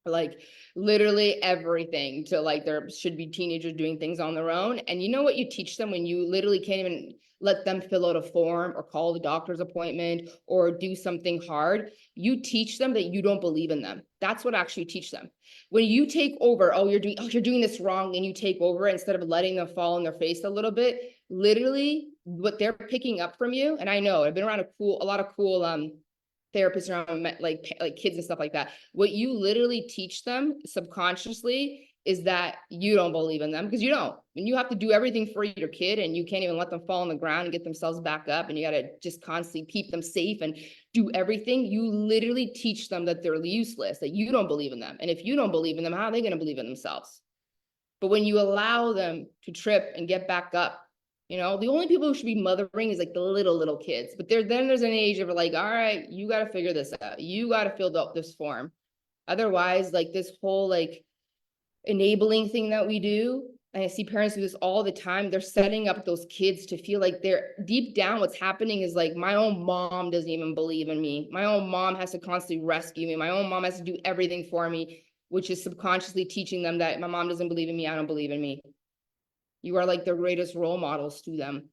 Like literally everything, to like, there should be teenagers doing things on their own. And you know what you teach them when you literally can't even let them fill out a form or call the doctor's appointment or do something hard? You teach them that you don't believe in them. That's what actually you teach them. When you take over, you're doing this wrong, and you take over instead of letting them fall on their face a little bit, literally what they're picking up from you. And I know I've been around a lot of cool therapists around like kids and stuff like that. What you literally teach them subconsciously is that you don't believe in them, because you don't. And you have to do everything for your kid, and you can't even let them fall on the ground and get themselves back up, and you got to just constantly keep them safe and do everything. You literally teach them that they're useless, that you don't believe in them. And if you don't believe in them, how are they going to believe in themselves? But when you allow them to trip and get back up, you know, the only people who should be mothering is like the little kids. But then there's an age of like, all right, you got to figure this out. You got to fill out this form. Otherwise, like this whole like enabling thing that we do, and I see parents do this all the time, they're setting up those kids to feel like they're deep down. What's happening is like, my own mom doesn't even believe in me. My own mom has to constantly rescue me. My own mom has to do everything for me, which is subconsciously teaching them that my mom doesn't believe in me. I don't believe in me. You are like the greatest role models to them.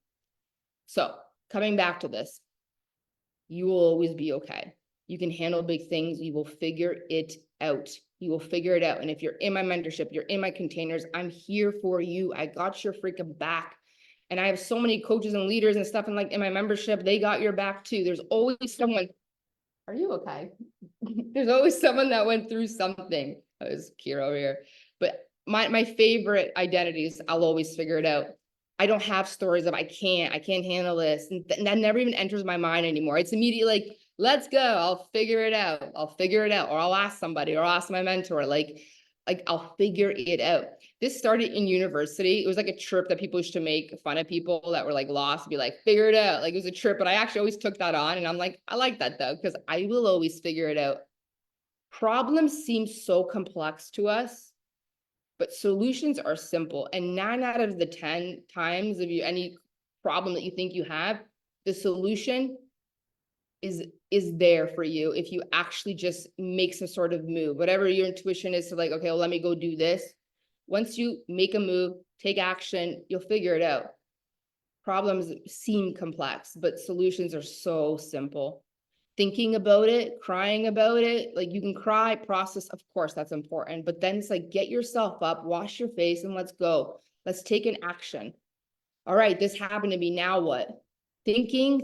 So coming back to this, you will always be okay. You can handle big things. You will figure it out. You will figure it out. And if you're in my mentorship, you're in my containers, I'm here for you. I got your freaking back. And I have so many coaches and leaders and stuff, and like in my membership, they got your back too. There's always someone. Are you okay? There's always someone that went through something. That was Kira over here. But my favorite identities, I'll always figure it out. I don't have stories of I can't handle this. And that never even enters my mind anymore. It's immediately like, let's go. I'll figure it out. I'll figure it out. Or I'll ask somebody, or I'll ask my mentor. Like I'll figure it out. This started in university. It was like a trip that people used to make fun of people that were like lost, be like, figure it out. Like it was a trip, but I actually always took that on. And I'm like, I like that though, because I will always figure it out. Problems seem so complex to us, but solutions are simple. And 9 out of the 10 times of any problem that you think you have, the solution is there for you if you actually just make some sort of move. Whatever your intuition is to like, okay, well, let me go do this. Once you make a move, take action, you'll figure it out. Problems seem complex, but solutions are so simple. Thinking about it, crying about it, like you can cry, process, of course, that's important. But then it's like, get yourself up, wash your face, and let's go. Let's take an action. All right, this happened to me, now what? Thinking,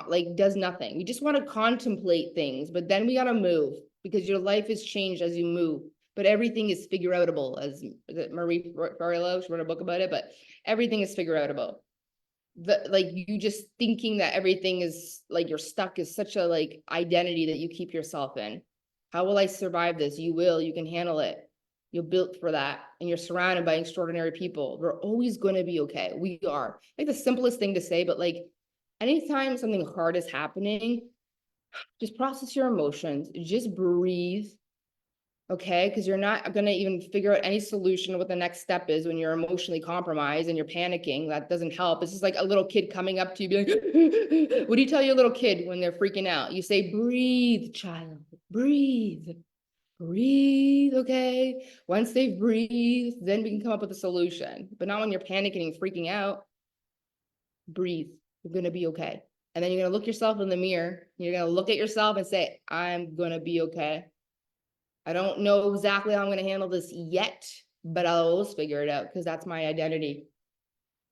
like does nothing. We just want to contemplate things, but then we got to move, because your life is changed as you move. But everything is figure outable, as Marie Forleo, she wrote a book about it, but everything is figure outable. like you just thinking that everything is like you're stuck is such a like identity that you keep yourself in. How will I survive this? You will, you can handle it. You're built for that. And you're surrounded by extraordinary people. We're always going to be okay. We are. Like the simplest thing to say, but like anytime something hard is happening, just process your emotions, just breathe. Okay, because you're not going to even figure out any solution what the next step is when you're emotionally compromised and you're panicking. That doesn't help. It's just like a little kid coming up to you, being like, what do you tell your little kid when they're freaking out? You say, breathe, child, breathe, breathe. Okay. Once they breathe, then we can come up with a solution. But not when you're panicking and freaking out. Breathe. You're going to be okay. And then you're going to look yourself in the mirror. You're going to look at yourself and say, I'm going to be okay. I don't know exactly how I'm going to handle this yet, but I'll always figure it out because that's my identity.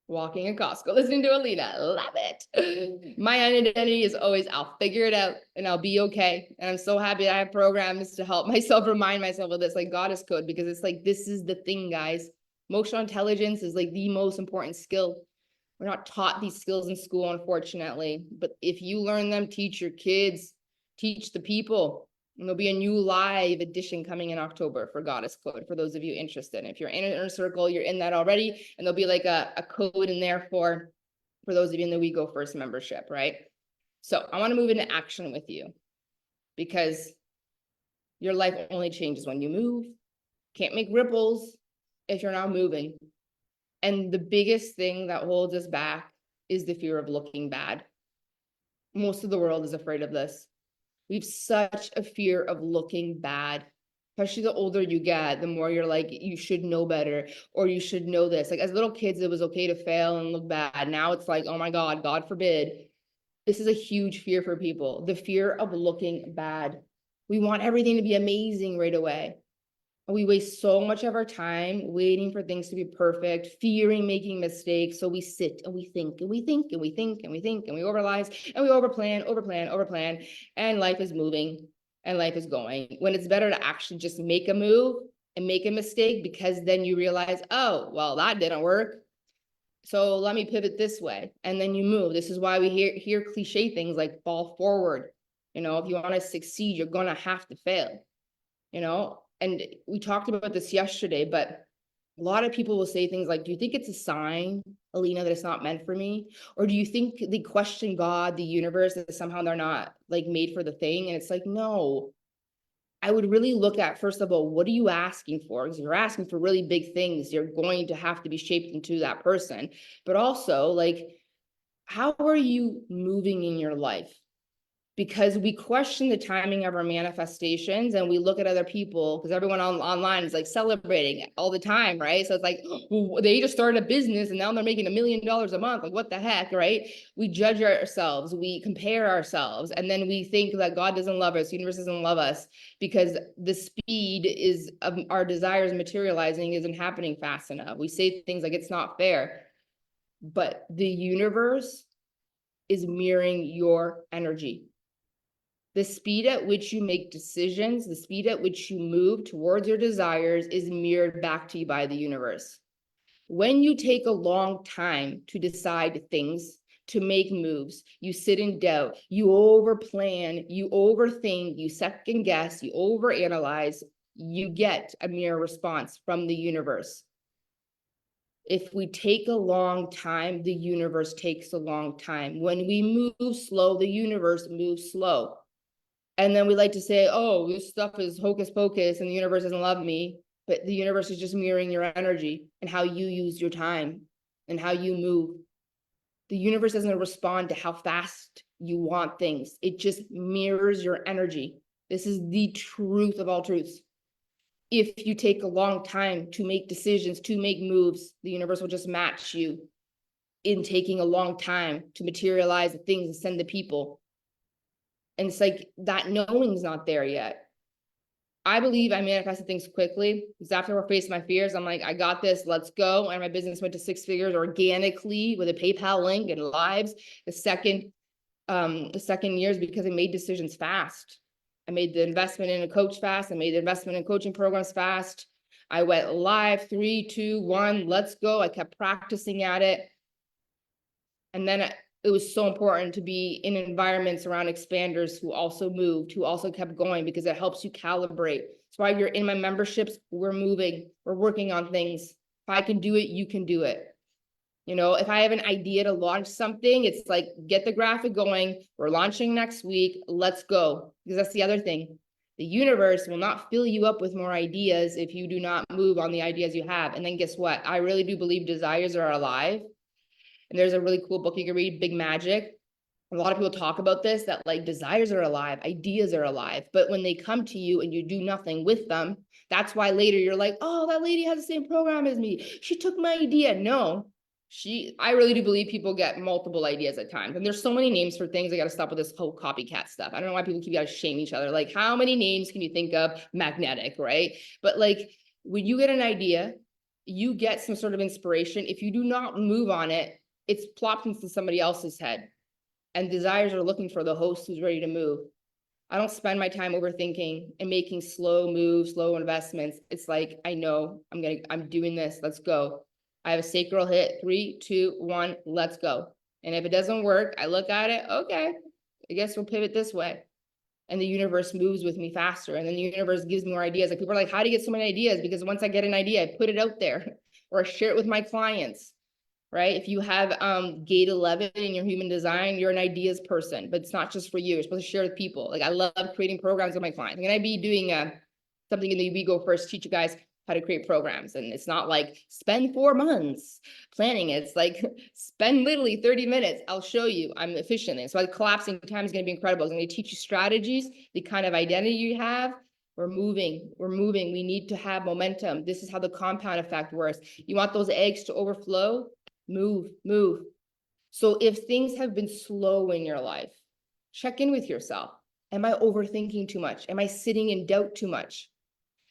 Walking in Costco, listening to Alina, love it. My identity is always, I'll figure it out and I'll be okay. And I'm so happy I have programs to help myself remind myself of this, like Goddess Code, because it's like, this is the thing, guys. Emotional intelligence is like the most important skill. We're not taught these skills in school, unfortunately, but if you learn them, teach your kids, teach the people. And there'll be a new live edition coming in October for Goddess Code, for those of you interested. If you're in an inner circle, you're in that already. And there'll be like a code in there for those of you in the We Go First membership, right? So I want to move into action with you because your life only changes when you move. Can't make ripples if you're not moving. And the biggest thing that holds us back is the fear of looking bad. Most of the world is afraid of this. We have such a fear of looking bad, especially the older you get, the more you're like, you should know better, or you should know this. Like as little kids, it was okay to fail and look bad. Now it's like, oh my God, God forbid. This is a huge fear for people, the fear of looking bad. We want everything to be amazing right away. We waste so much of our time waiting for things to be perfect, fearing making mistakes. So we sit and we think and we think and we think and we think and we overanalyze and we overplan. And life is moving and life is going. When it's better to actually just make a move and make a mistake, because then you realize, oh, well, that didn't work. So let me pivot this way. And then you move. This is why we hear cliche things like fall forward. You know, if you want to succeed, you're going to have to fail, you know? And we talked about this yesterday, but a lot of people will say things like, do you think it's a sign, Alina, that it's not meant for me? Or do you think they question God, the universe, that somehow they're not like made for the thing? And it's like, no. I would really look at, first of all, what are you asking for? Because you're asking for really big things. You're going to have to be shaped into that person. But also, like, how are you moving in your life? Because we question the timing of our manifestations and we look at other people, because everyone online is like celebrating all the time, right? So it's like, well, they just started a business and now they're making $1 million a month. Like, what the heck, right? We judge ourselves, we compare ourselves, and then we think that God doesn't love us, the universe doesn't love us, because the speed is of our desires materializing isn't happening fast enough. We say things like it's not fair, but the universe is mirroring your energy. The speed at which you make decisions, the speed at which you move towards your desires is mirrored back to you by the universe. When you take a long time to decide things, to make moves, you sit in doubt, you overplan, you overthink, you second guess, you overanalyze, you get a mirror response from the universe. If we take a long time, the universe takes a long time. When we move slow, the universe moves slow. And then we like to say, oh, this stuff is hocus pocus and the universe doesn't love me. But the universe is just mirroring your energy and how you use your time and how you move. The universe doesn't respond to how fast you want things. It just mirrors your energy. This is the truth of all truths. If you take a long time to make decisions, to make moves, the universe will just match you in taking a long time to materialize the things and send the people. And it's like that knowing's not there yet. I believe I manifested things quickly because after I faced my fears, I'm like, I got this, let's go. And my business went to 6 figures organically with a PayPal link and lives. The second years because I made decisions fast. I made the investment in a coach fast. I made the investment in coaching programs fast. I went live, 3, 2, 1, let's go. I kept practicing at it. And then it was so important to be in environments around expanders who also moved, who also kept going, because it helps you calibrate. That's why you're in my memberships, we're moving, we're working on things. If I can do it, you can do it. You know, if I have an idea to launch something, it's like, get the graphic going. We're launching next week. Let's go. Because that's the other thing. The universe will not fill you up with more ideas if you do not move on the ideas you have. And then guess what? I really do believe desires are alive. And there's a really cool book you can read, Big Magic. A lot of people talk about this, that like desires are alive, ideas are alive. But when they come to you and you do nothing with them, that's why later you're like, oh, that lady has the same program as me. She took my idea. No, I really do believe people get multiple ideas at times. And there's so many names for things. I got to stop with this whole copycat stuff. I don't know why people keep got to shame each other. Like, how many names can you think of? Magnetic, right? But like, when you get an idea, you get some sort of inspiration. If you do not move on it, it's plopped into somebody else's head. And desires are looking for the host who's ready to move. I don't spend my time overthinking and making slow moves, slow investments. It's like, I know I'm doing this. Let's go. I have a sacral hit. 3, 2, 1, let's go. And if it doesn't work, I look at it. Okay, I guess we'll pivot this way. And the universe moves with me faster. And then the universe gives me more ideas. Like, people are like, how do you get so many ideas? Because once I get an idea, I put it out there or I share it with my clients. Right? If you have gate 11 in your human design, you're an ideas person, but it's not just for you. You're supposed to share with people. Like, I love creating programs with my clients. I'm going to be doing something in the We Go First, teach you guys how to create programs. And it's not like spend 4 months planning it. It's like spend literally 30 minutes. I'll show you. I'm efficient. And so the collapsing time is going to be incredible. I'm going to teach you strategies, the kind of identity you have. We're moving. We need to have momentum. This is how the compound effect works. You want those eggs to overflow? Move. So if things have been slow in your life, check in with yourself. Am I overthinking too much? Am I sitting in doubt too much?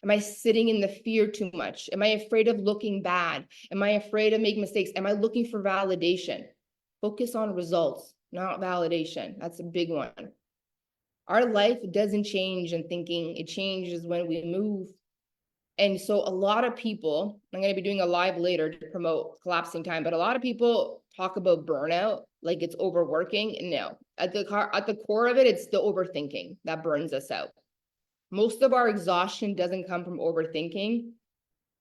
Am I sitting in the fear too much? Am I afraid of looking bad? Am I afraid of making mistakes? Am I looking for validation? Focus on results, not validation. That's a big one. Our life doesn't change in thinking. It changes when we move. And so a lot of people, I'm going to be doing a live later to promote collapsing time, but a lot of people talk about burnout, like it's overworking. No, at the core of it, it's the overthinking that burns us out. Most of our exhaustion doesn't come from overthinking.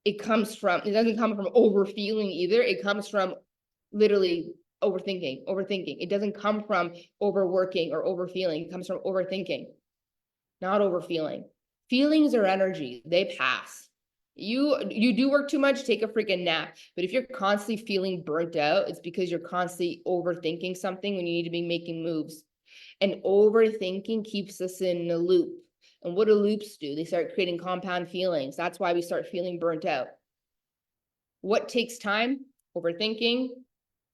It doesn't come from overfeeling either. It comes from literally overthinking. It doesn't come from overworking or overfeeling. It comes from overthinking, not overfeeling. Feelings are energy. They pass. You do work too much, take a freaking nap. But if you're constantly feeling burnt out, it's because you're constantly overthinking something when you need to be making moves. And overthinking keeps us in a loop. And what do loops do? They start creating compound feelings. That's why we start feeling burnt out. What takes time? Overthinking,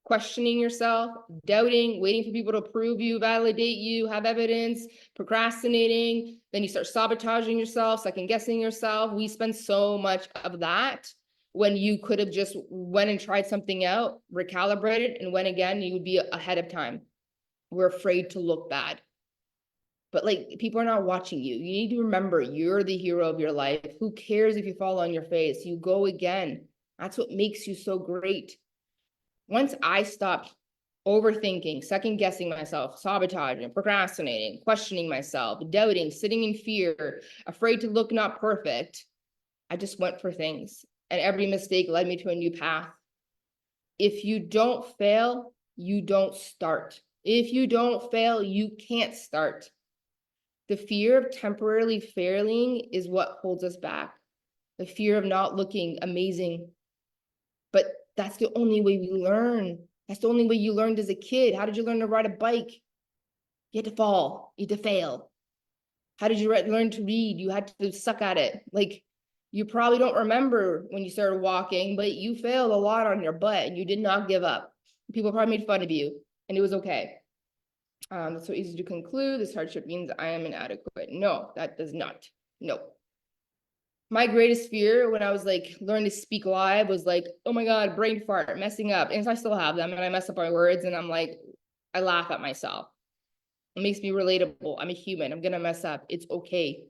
questioning yourself, doubting, waiting for people to approve you, validate you, have evidence, procrastinating. Then you start sabotaging yourself, second guessing yourself. We spend so much of that when you could have just went and tried something out, recalibrated, and went again, you would be ahead of time. We're afraid to look bad. But like, people are not watching you. You need to remember, you're the hero of your life. Who cares if you fall on your face? You go again. That's what makes you so great. Once I stopped overthinking, second guessing myself, sabotaging, procrastinating, questioning myself, doubting, sitting in fear, afraid to look not perfect, I just went for things. And every mistake led me to a new path. If you don't fail, you don't start. If you don't fail, you can't start. The fear of temporarily failing is what holds us back. The fear of not looking amazing. But that's the only way we learn. That's the only way you learned as a kid. How did you learn to ride a bike? You had to fall. You had to fail. How did you learn to read? You had to suck at it. Like, you probably don't remember when you started walking, but you failed a lot on your butt and you did not give up. People probably made fun of you and it was okay. That's so easy to conclude. This hardship means I am inadequate. No, that does not. No. My greatest fear when I was like learning to speak live was like, oh my God, brain fart, messing up. And so I still have them and I mess up my words and I'm like, I laugh at myself. It makes me relatable. I'm a human. I'm going to mess up. It's okay.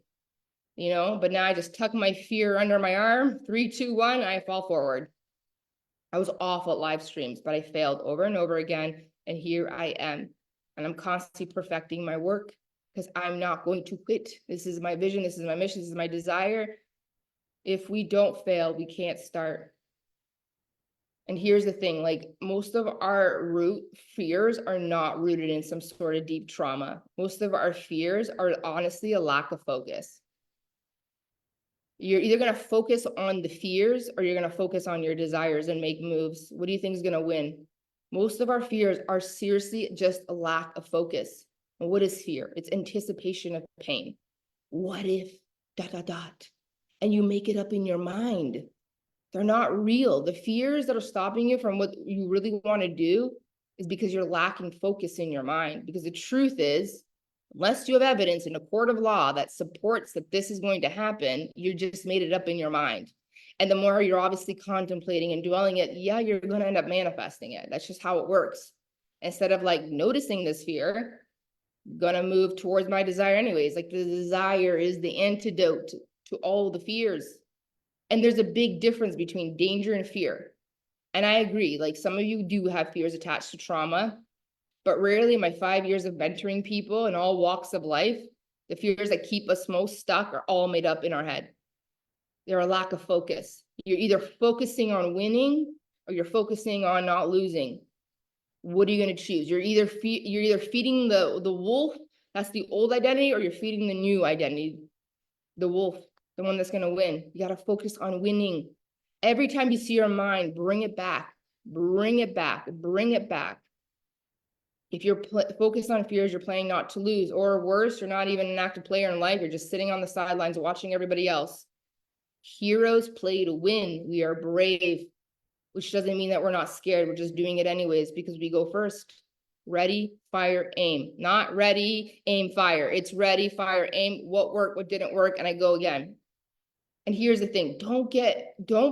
You know, but now I just tuck my fear under my arm, 3, 2, 1, and I fall forward. I was awful at live streams, but I failed over and over again. And here I am. And I'm constantly perfecting my work because I'm not going to quit. This is my vision. This is my mission. This is my desire. If we don't fail, we can't start. And here's the thing, like most of our root fears are not rooted in some sort of deep trauma. Most of our fears are honestly a lack of focus. You're either going to focus on the fears or you're going to focus on your desires and make moves. What do you think is going to win? Most of our fears are seriously just a lack of focus. And what is fear? It's anticipation of pain. What if ... And you make it up in your mind. They're not real. The fears that are stopping you from what you really want to do is because you're lacking focus in your mind. Because the truth is, unless you have evidence in a court of law that supports that this is going to happen, you just made it up in your mind. And the more you're obviously contemplating and dwelling it, yeah, you're going to end up manifesting it. That's just how it works. Instead of like noticing this fear, I'm gonna move towards my desire anyways. Like the desire is the antidote to all the fears. And there's a big difference between danger and fear. And I agree, like some of you do have fears attached to trauma, but rarely in my 5 years of mentoring people in all walks of life, the fears that keep us most stuck are all made up in our head. They're a lack of focus. You're either focusing on winning or you're focusing on not losing. What are you going to choose? You're either feeding the wolf, that's the old identity, or you're feeding the new identity, the wolf, the one that's going to win. You got to focus on winning. Every time you see your mind, bring it back, bring it back, bring it back. If you're focused on fears, you're playing not to lose, or worse, you're not even an active player in life. You're just sitting on the sidelines watching everybody else. Heroes play to win. We are brave, which doesn't mean that we're not scared. We're just doing it anyways because we go first. Ready, fire, aim. Not ready, aim, fire. It's ready, fire, aim. What worked, what didn't work, and I go again. And here's the thing, don't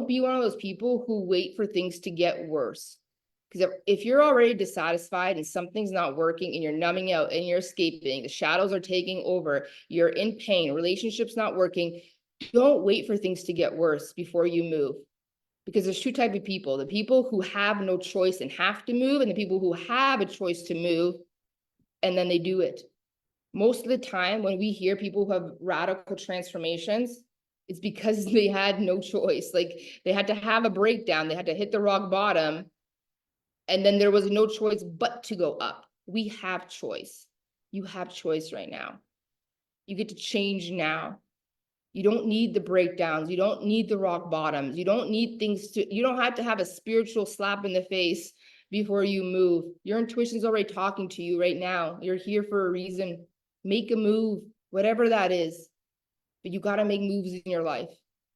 be one of those people who wait for things to get worse. Because if you're already dissatisfied and something's not working and you're numbing out and you're escaping, the shadows are taking over, you're in pain, relationships not working, don't wait for things to get worse before you move. Because there's two types of people, the people who have no choice and have to move, and the people who have a choice to move and then they do it. Most of the time when we hear people who have radical transformations, it's because they had no choice. Like they had to have a breakdown, they had to hit the rock bottom, and then there was no choice but to go up. We have choice. You have choice right now. You get to change now. You don't need the breakdowns. You don't need the rock bottoms. You don't need you don't have to have a spiritual slap in the face before you move. Your intuition's already talking to you right now. You're here for a reason. Make a move, whatever that is. But you got to make moves in your life.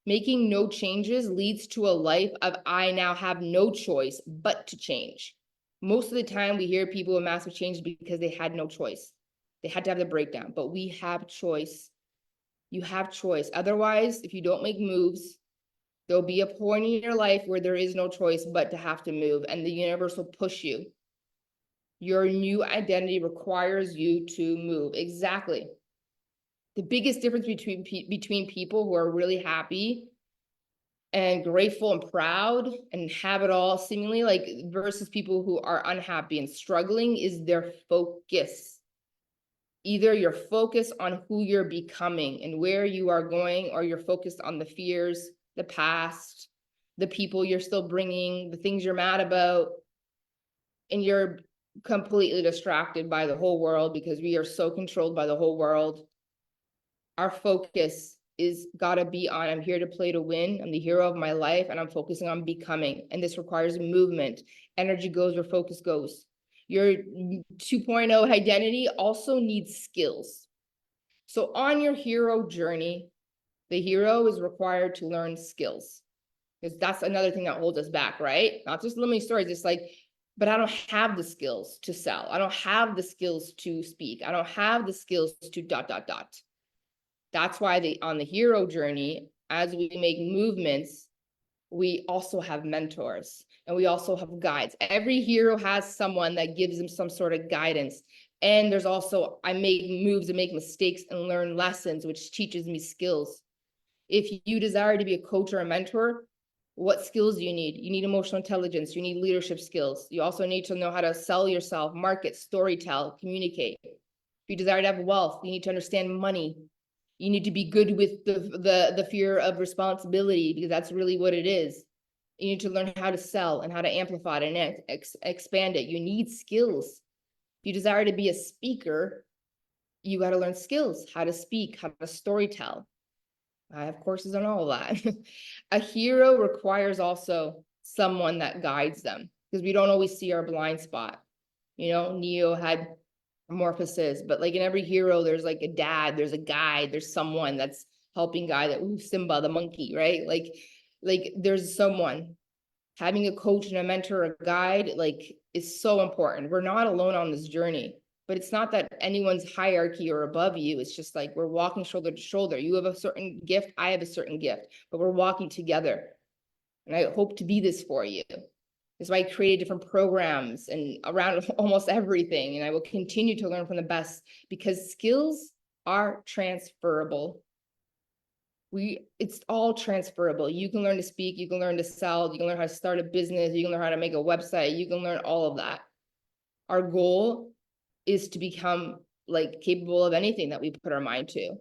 Making no changes leads to a life of I now have no choice but to change. Most of the time we hear people with massive changes because they had no choice. They had to have the breakdown, but we have choice. You have choice. Otherwise, if you don't make moves, there'll be a point in your life where there is no choice but to have to move, and the universe will push you. Your new identity requires you to move. Exactly. The biggest difference between people who are really happy and grateful and proud and have it all seemingly like versus people who are unhappy and struggling is their focus. Either you're focused on who you're becoming and where you are going, or you're focused on the fears, the past, the people you're still bringing, the things you're mad about, and you're completely distracted by the whole world because we are so controlled by the whole world. Our focus is gotta be on, I'm here to play to win. I'm the hero of my life and I'm focusing on becoming. And this requires movement. Energy goes where focus goes. Your 2.0 identity also needs skills. So on your hero journey, the hero is required to learn skills. Because that's another thing that holds us back, right? Not just limiting stories, it's like, but I don't have the skills to sell. I don't have the skills to speak. I don't have the skills to ... That's why on the hero journey, as we make movements, we also have mentors and we also have guides. Every hero has someone that gives them some sort of guidance. And there's also, I make moves and make mistakes and learn lessons, which teaches me skills. If you desire to be a coach or a mentor, What skills do you need? You need emotional intelligence. You need leadership skills. You also need to know how to sell yourself, market, storytell, communicate. If you desire to have wealth, you need to understand money. You need to be good with the fear of responsibility, because that's really what it is. You need to learn how to sell and how to amplify it and expand it. You need skills. If you desire to be a speaker, you got to learn skills, how to speak, how to storytell. I have courses on all of that. A hero requires also someone that guides them, because we don't always see our blind spot. You know, Neo had Morphosis, but like in every hero, there's like a dad, there's a guide, there's someone that's helping guide that. Ooh, Simba the monkey, right? Like there's someone. Having a coach and a mentor, a guide, like, is so important. We're not alone on this journey, but it's not that anyone's hierarchy or above you. It's just like we're walking shoulder to shoulder. You have a certain gift, I have a certain gift, but we're walking together. And I hope to be this for you. That's why I created different programs and around almost everything. And I will continue to learn from the best, because skills are transferable. It's all transferable. You can learn to speak, you can learn to sell, you can learn how to start a business, you can learn how to make a website, you can learn all of that. Our goal is to become like capable of anything that we put our mind to.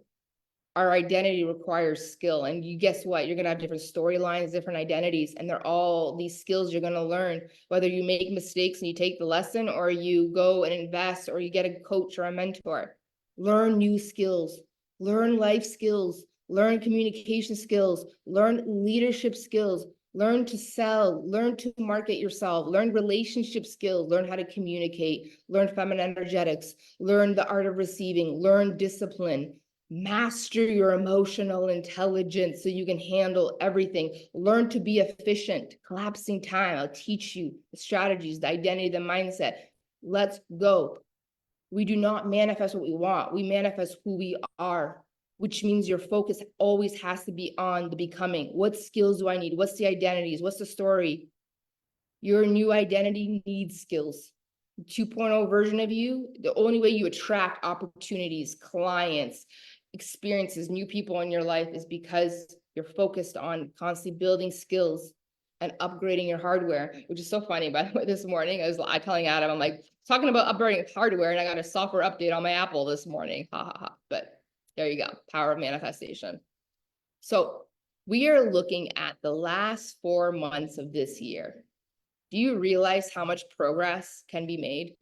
Our identity requires skill, and you guess what? You're gonna have different storylines, different identities, and they're all these skills you're gonna learn, whether you make mistakes and you take the lesson, or you go and invest, or you get a coach or a mentor. Learn new skills, learn life skills, learn communication skills, learn leadership skills, learn to sell, learn to market yourself, learn relationship skills, learn how to communicate, learn feminine energetics, learn the art of receiving, learn discipline. Master your emotional intelligence so you can handle everything. Learn to be efficient, collapsing time. I'll teach you the strategies, the identity, the mindset. Let's go. We do not manifest what we want. We manifest who we are, which means your focus always has to be on the becoming. What skills do I need? What's the identities? What's the story? Your new identity needs skills. 2.0 version of you, the only way you attract opportunities, clients, experiences, new people in your life is because you're focused on constantly building skills and upgrading your hardware, which is so funny. By the way, this morning, I telling Adam, I'm like, talking about upgrading hardware, and I got a software update on my Apple this morning. Ha ha ha. But there you go, power of manifestation. So we are looking at the last 4 months of this year. Do you realize how much progress can be made?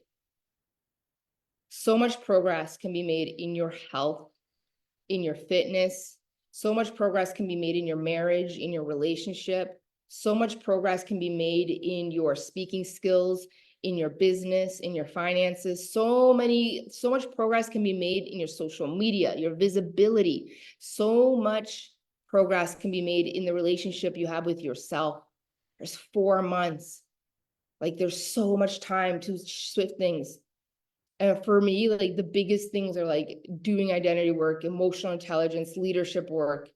So much progress can be made in your health, in your fitness. So much progress can be made in your marriage, in your relationship. So much progress can be made in your speaking skills, in your business, in your finances. So much progress can be made in your social media, your visibility. So much progress can be made in the relationship you have with yourself. There's 4 months. Like, there's so much time to shift things. And for me, like, the biggest things are like doing identity work, emotional intelligence, leadership work,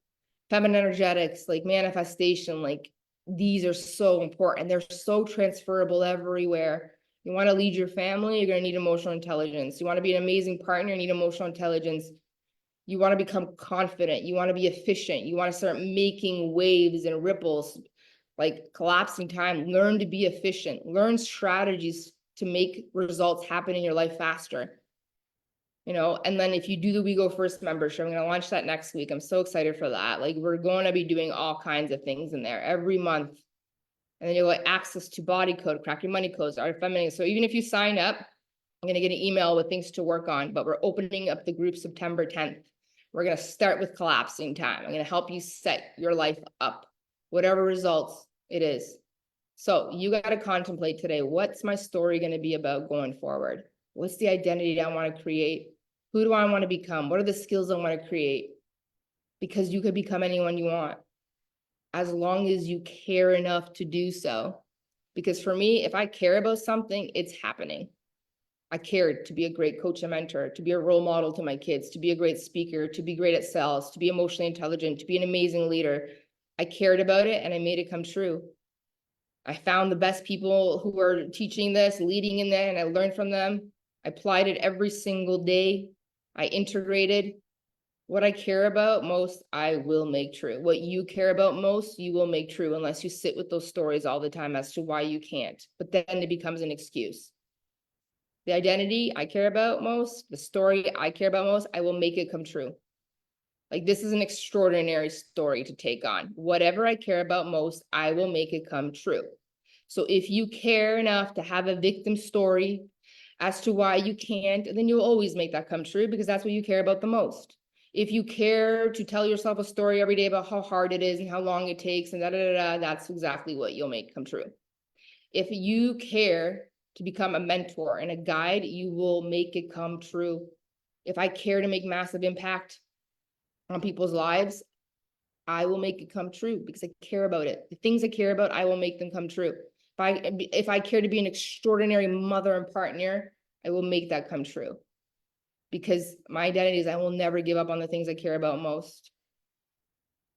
feminine energetics, like manifestation. Like, these are so important. They're so transferable everywhere. You want to lead your family, you're going to need emotional intelligence. You want to be an amazing partner, you need emotional intelligence. You want to become confident, you want to be efficient, you want to start making waves and ripples, like collapsing time. Learn to be efficient, learn strategies to make results happen in your life faster. And then if you do the We Go First membership, I'm going to launch that next week. I'm so excited for that. Like, we're going to be doing all kinds of things in there every month. And then you'll get access to body code, crack your money codes, art of feminine. So even if you sign up, I'm going to get an email with things to work on, but we're opening up the group September 10th. We're going to start with collapsing time. I'm going to help you set your life up, whatever results it is. So you got to contemplate today, what's my story going to be about going forward? What's the identity I want to create? Who do I want to become? What are the skills I want to create? Because you could become anyone you want, as long as you care enough to do so. Because for me, if I care about something, it's happening. I cared to be a great coach and mentor, to be a role model to my kids, to be a great speaker, to be great at sales, to be emotionally intelligent, to be an amazing leader. I cared about it and I made it come true. I found the best people who were teaching this, leading in there, and I learned from them. I applied it every single day. I integrated. What I care about most, I will make true. What you care about most, you will make true unless you sit with those stories all the time as to why you can't. But then it becomes an excuse. The identity I care about most, the story I care about most, I will make it come true. Like, this is an extraordinary story to take on. Whatever I care about most, I will make it come true. So if you care enough to have a victim story as to why you can't, then you'll always make that come true because that's what you care about the most. If you care to tell yourself a story every day about how hard it is and how long it takes and that's exactly what you'll make come true. If you care to become a mentor and a guide, you will make it come true. If I care to make massive impact on people's lives, I will make it come true because I care about it. The things I care about, I will make them come true. If I care to be an extraordinary mother and partner, I will make that come true. Because my identity is I will never give up on the things I care about most.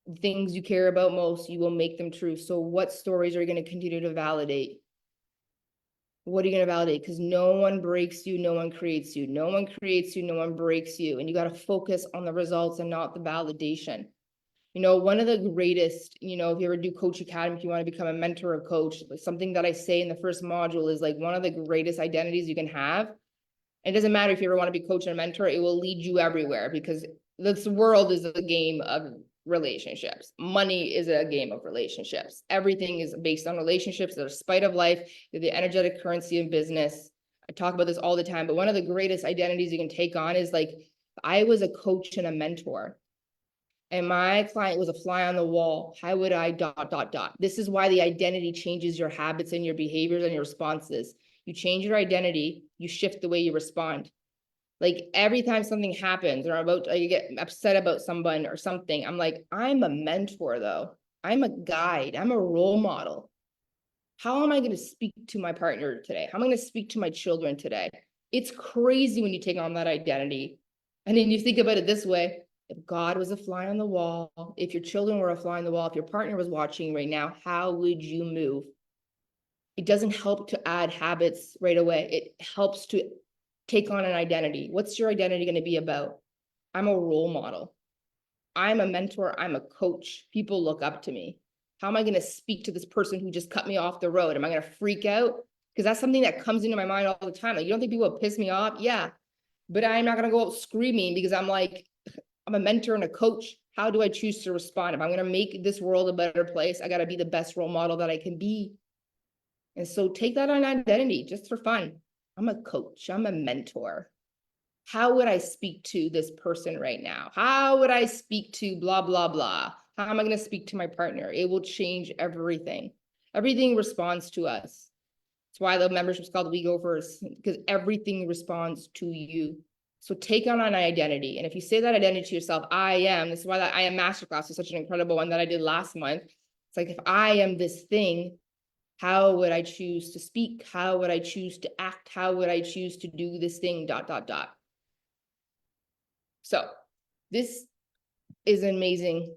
The things you care about most, you will make them true. So what stories are you going to continue to validate? What are you going to validate? Because no one breaks you, no one creates you. No one creates you, no one breaks you. And you got to focus on the results and not the validation. You know, one of the greatest, you know, if you ever do Coach Academy, if you want to become a mentor or coach, something that I say in the first module is like one of the greatest identities you can have. It doesn't matter if you ever want to be coach and a mentor, it will lead you everywhere because this world is a game of relationships. Money is a game of relationships. Everything is based on relationships. They're the spite of life. They're the energetic currency of business. I talk about this all the time, but one of the greatest identities you can take on is like, I was a coach and a mentor and my client was a fly on the wall, how would I ... This is why the identity changes your habits and your behaviors and your responses. You change your identity, you shift the way you respond. Like every time something happens or you get upset about someone or something, I'm like, I'm a mentor though. I'm a guide. I'm a role model. How am I going to speak to my partner today? How am I going to speak to my children today? It's crazy when you take on that identity. And then you think about it this way. If God was a fly on the wall, if your children were a fly on the wall, if your partner was watching right now, how would you move? It doesn't help to add habits right away. It helps to take on an identity. What's your identity going to be about? I'm a role model. I'm a mentor. I'm a coach. People look up to me. How am I going to speak to this person who just cut me off the road? Am I going to freak out? Because that's something that comes into my mind all the time. Like, you don't think people will piss me off? Yeah. But I'm not going to go out screaming because I'm like, I'm a mentor and a coach. How do I choose to respond? If I'm going to make this world a better place, I got to be the best role model that I can be. And so take that on identity just for fun. I'm a coach. I'm a mentor. How would I speak to this person right now? How would I speak to blah, blah, blah? How am I going to speak to my partner? It will change everything. Everything responds to us. That's why the membership is called We Go First, because everything responds to you. So take on an identity. And if you say that identity to yourself, I am, this is why that I Am Masterclass is such an incredible one that I did last month. It's like, if I am this thing, how would I choose to speak? How would I choose to act? How would I choose to do this thing, ... So this is an amazing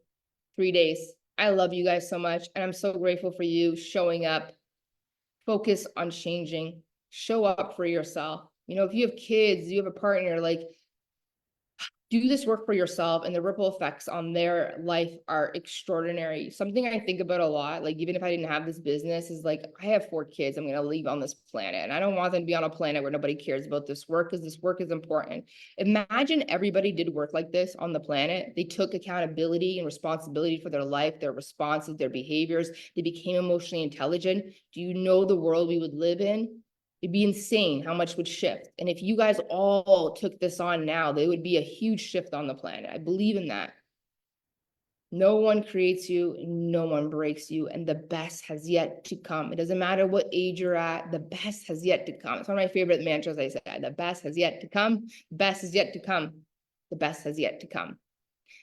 3 days. I love you guys so much. And I'm so grateful for you showing up. Focus on changing. Show up for yourself. You know, if you have kids, you have a partner, like, do this work for yourself, and the ripple effects on their life are extraordinary. Something I think about a lot, like even if I didn't have this business, is like, I have 4 kids I'm going to leave on this planet, and I don't want them to be on a planet where nobody cares about this work, because this work is important. Imagine everybody did work like this on the planet. They took accountability and responsibility for their life, their responses, their behaviors. They became emotionally intelligent. Do you know the world we would live in? It'd be insane how much would shift. And if you guys all took this on now, there would be a huge shift on the planet. I believe in that. No one creates you, no one breaks you, and the best has yet to come. It doesn't matter what age you're at, the best has yet to come. It's one of my favorite mantras I said. The best has yet to come, the best is yet to come, the best has yet to come.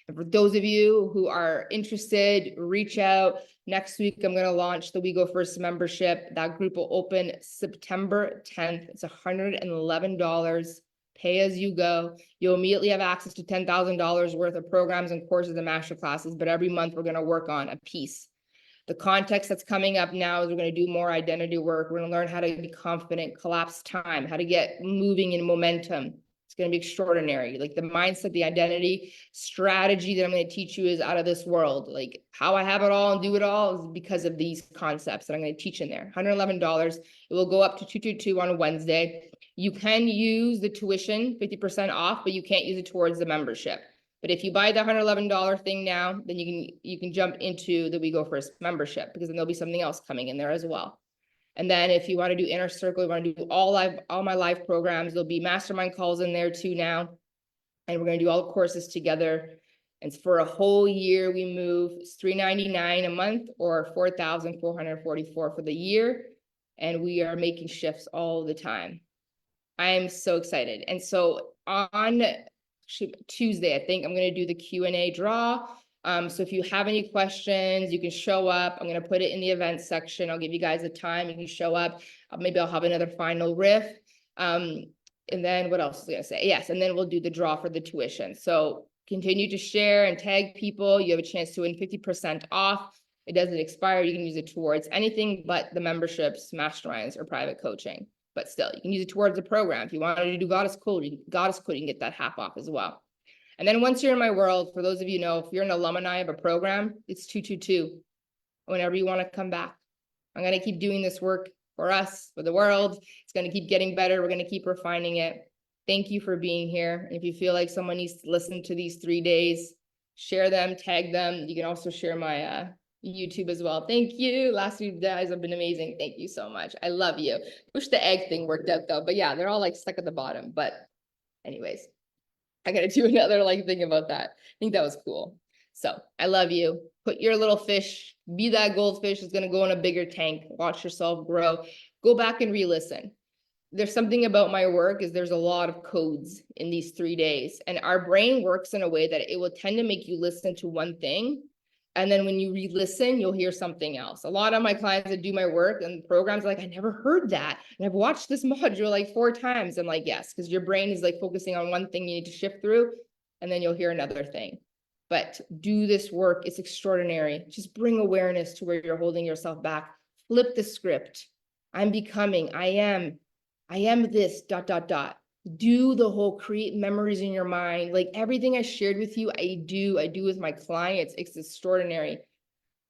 And for those of you who are interested, reach out. Next week, I'm going to launch the We Go First membership. That group will open September 10th. It's $111. Pay as you go. You'll immediately have access to $10,000 worth of programs and courses and master classes, but every month we're going to work on a piece. The context that's coming up now is we're going to do more identity work. We're going to learn how to be confident, collapse time, how to get moving in momentum. going to be extraordinary. Like the mindset, the identity, strategy that I'm going to teach you is out of this world. Like how I have it all and do it all is because of these concepts that I'm going to teach in there. $111. It will go up to $222 on a Wednesday. You can use the tuition 50% off, but you can't use it towards the membership. But if you buy the $111 thing now, then you can jump into the We Go First membership, because then there'll be something else coming in there as well. And then if you want to do Inner Circle, you want to do all my live programs, there'll be mastermind calls in there too now. And we're going to do all the courses together. And for a whole year, we move. It's $399 a month or $4,444 for the year. And we are making shifts all the time. I am so excited. And so on Tuesday, I think I'm going to do the Q&A draw. So if you have any questions, you can show up. I'm going to put it in the events section. I'll give you guys a time. You can show up. Maybe I'll have another final riff. And then what else was I going to say? Yes. And then we'll do the draw for the tuition. So continue to share and tag people. You have a chance to win 50% off. It doesn't expire. You can use it towards anything but the memberships, masterminds, or private coaching. But still, you can use it towards the program. If you wanted to do Goddess Code, you can get that half off as well. And then once you're in my world, for those of you know, if you're an alumni of a program, it's 222. Whenever you want to come back. I'm going to keep doing this work for us, for the world. It's going to keep getting better. We're going to keep refining it. Thank you for being here. And if you feel like someone needs to listen to these 3 days, share them, tag them. You can also share my YouTube as well. Thank you. Last few days have been amazing. Thank you so much. I love you. Wish the egg thing worked out though. But yeah, they're all like stuck at the bottom. But anyways, I gotta do another thing about that. I think that was cool. So I love you. Put your little fish, be that goldfish is gonna go in a bigger tank. Watch yourself grow. Go back and re-listen. There's something about my work is there's a lot of codes in these 3 days, and our brain works in a way that it will tend to make you listen to one thing. And then when you re-listen, you'll hear something else. A lot of my clients that do my work and programs are like, I never heard that. And I've watched this module like 4 times. I'm like, yes, because your brain is like focusing on one thing you need to shift through, and then you'll hear another thing. But do this work. It's extraordinary. Just bring awareness to where you're holding yourself back. Flip the script. I'm becoming, I am this, ... Do the whole create memories in your mind. Like everything I shared with you, I do with my clients. It's extraordinary.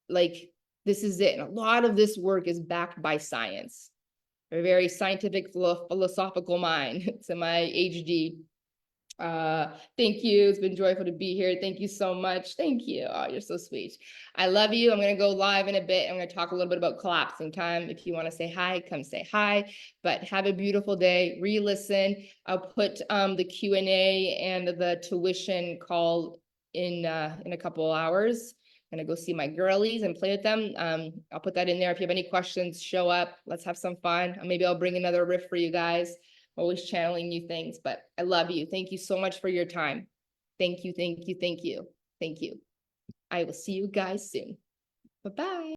Like this is it. And a lot of this work is backed by science. A very scientific, philosophical mind. It's in my HD. Thank you. It's been joyful to be here. Thank you so much. Thank you. Oh, you're so sweet. I love you. I'm going to go live in a bit. I'm going to talk a little bit about collapsing time. If you want to say hi, come say hi, but have a beautiful day. Re-listen. I'll put the Q&A and the tuition call in a couple of hours. I'm going to go see my girlies and play with them. I'll put that in there. If you have any questions, show up. Let's have some fun. Maybe I'll bring another riff for you guys. Always channeling new things, but I love you. Thank you so much for your time. Thank you, thank you, thank you, thank you. I will see you guys soon. Bye-bye.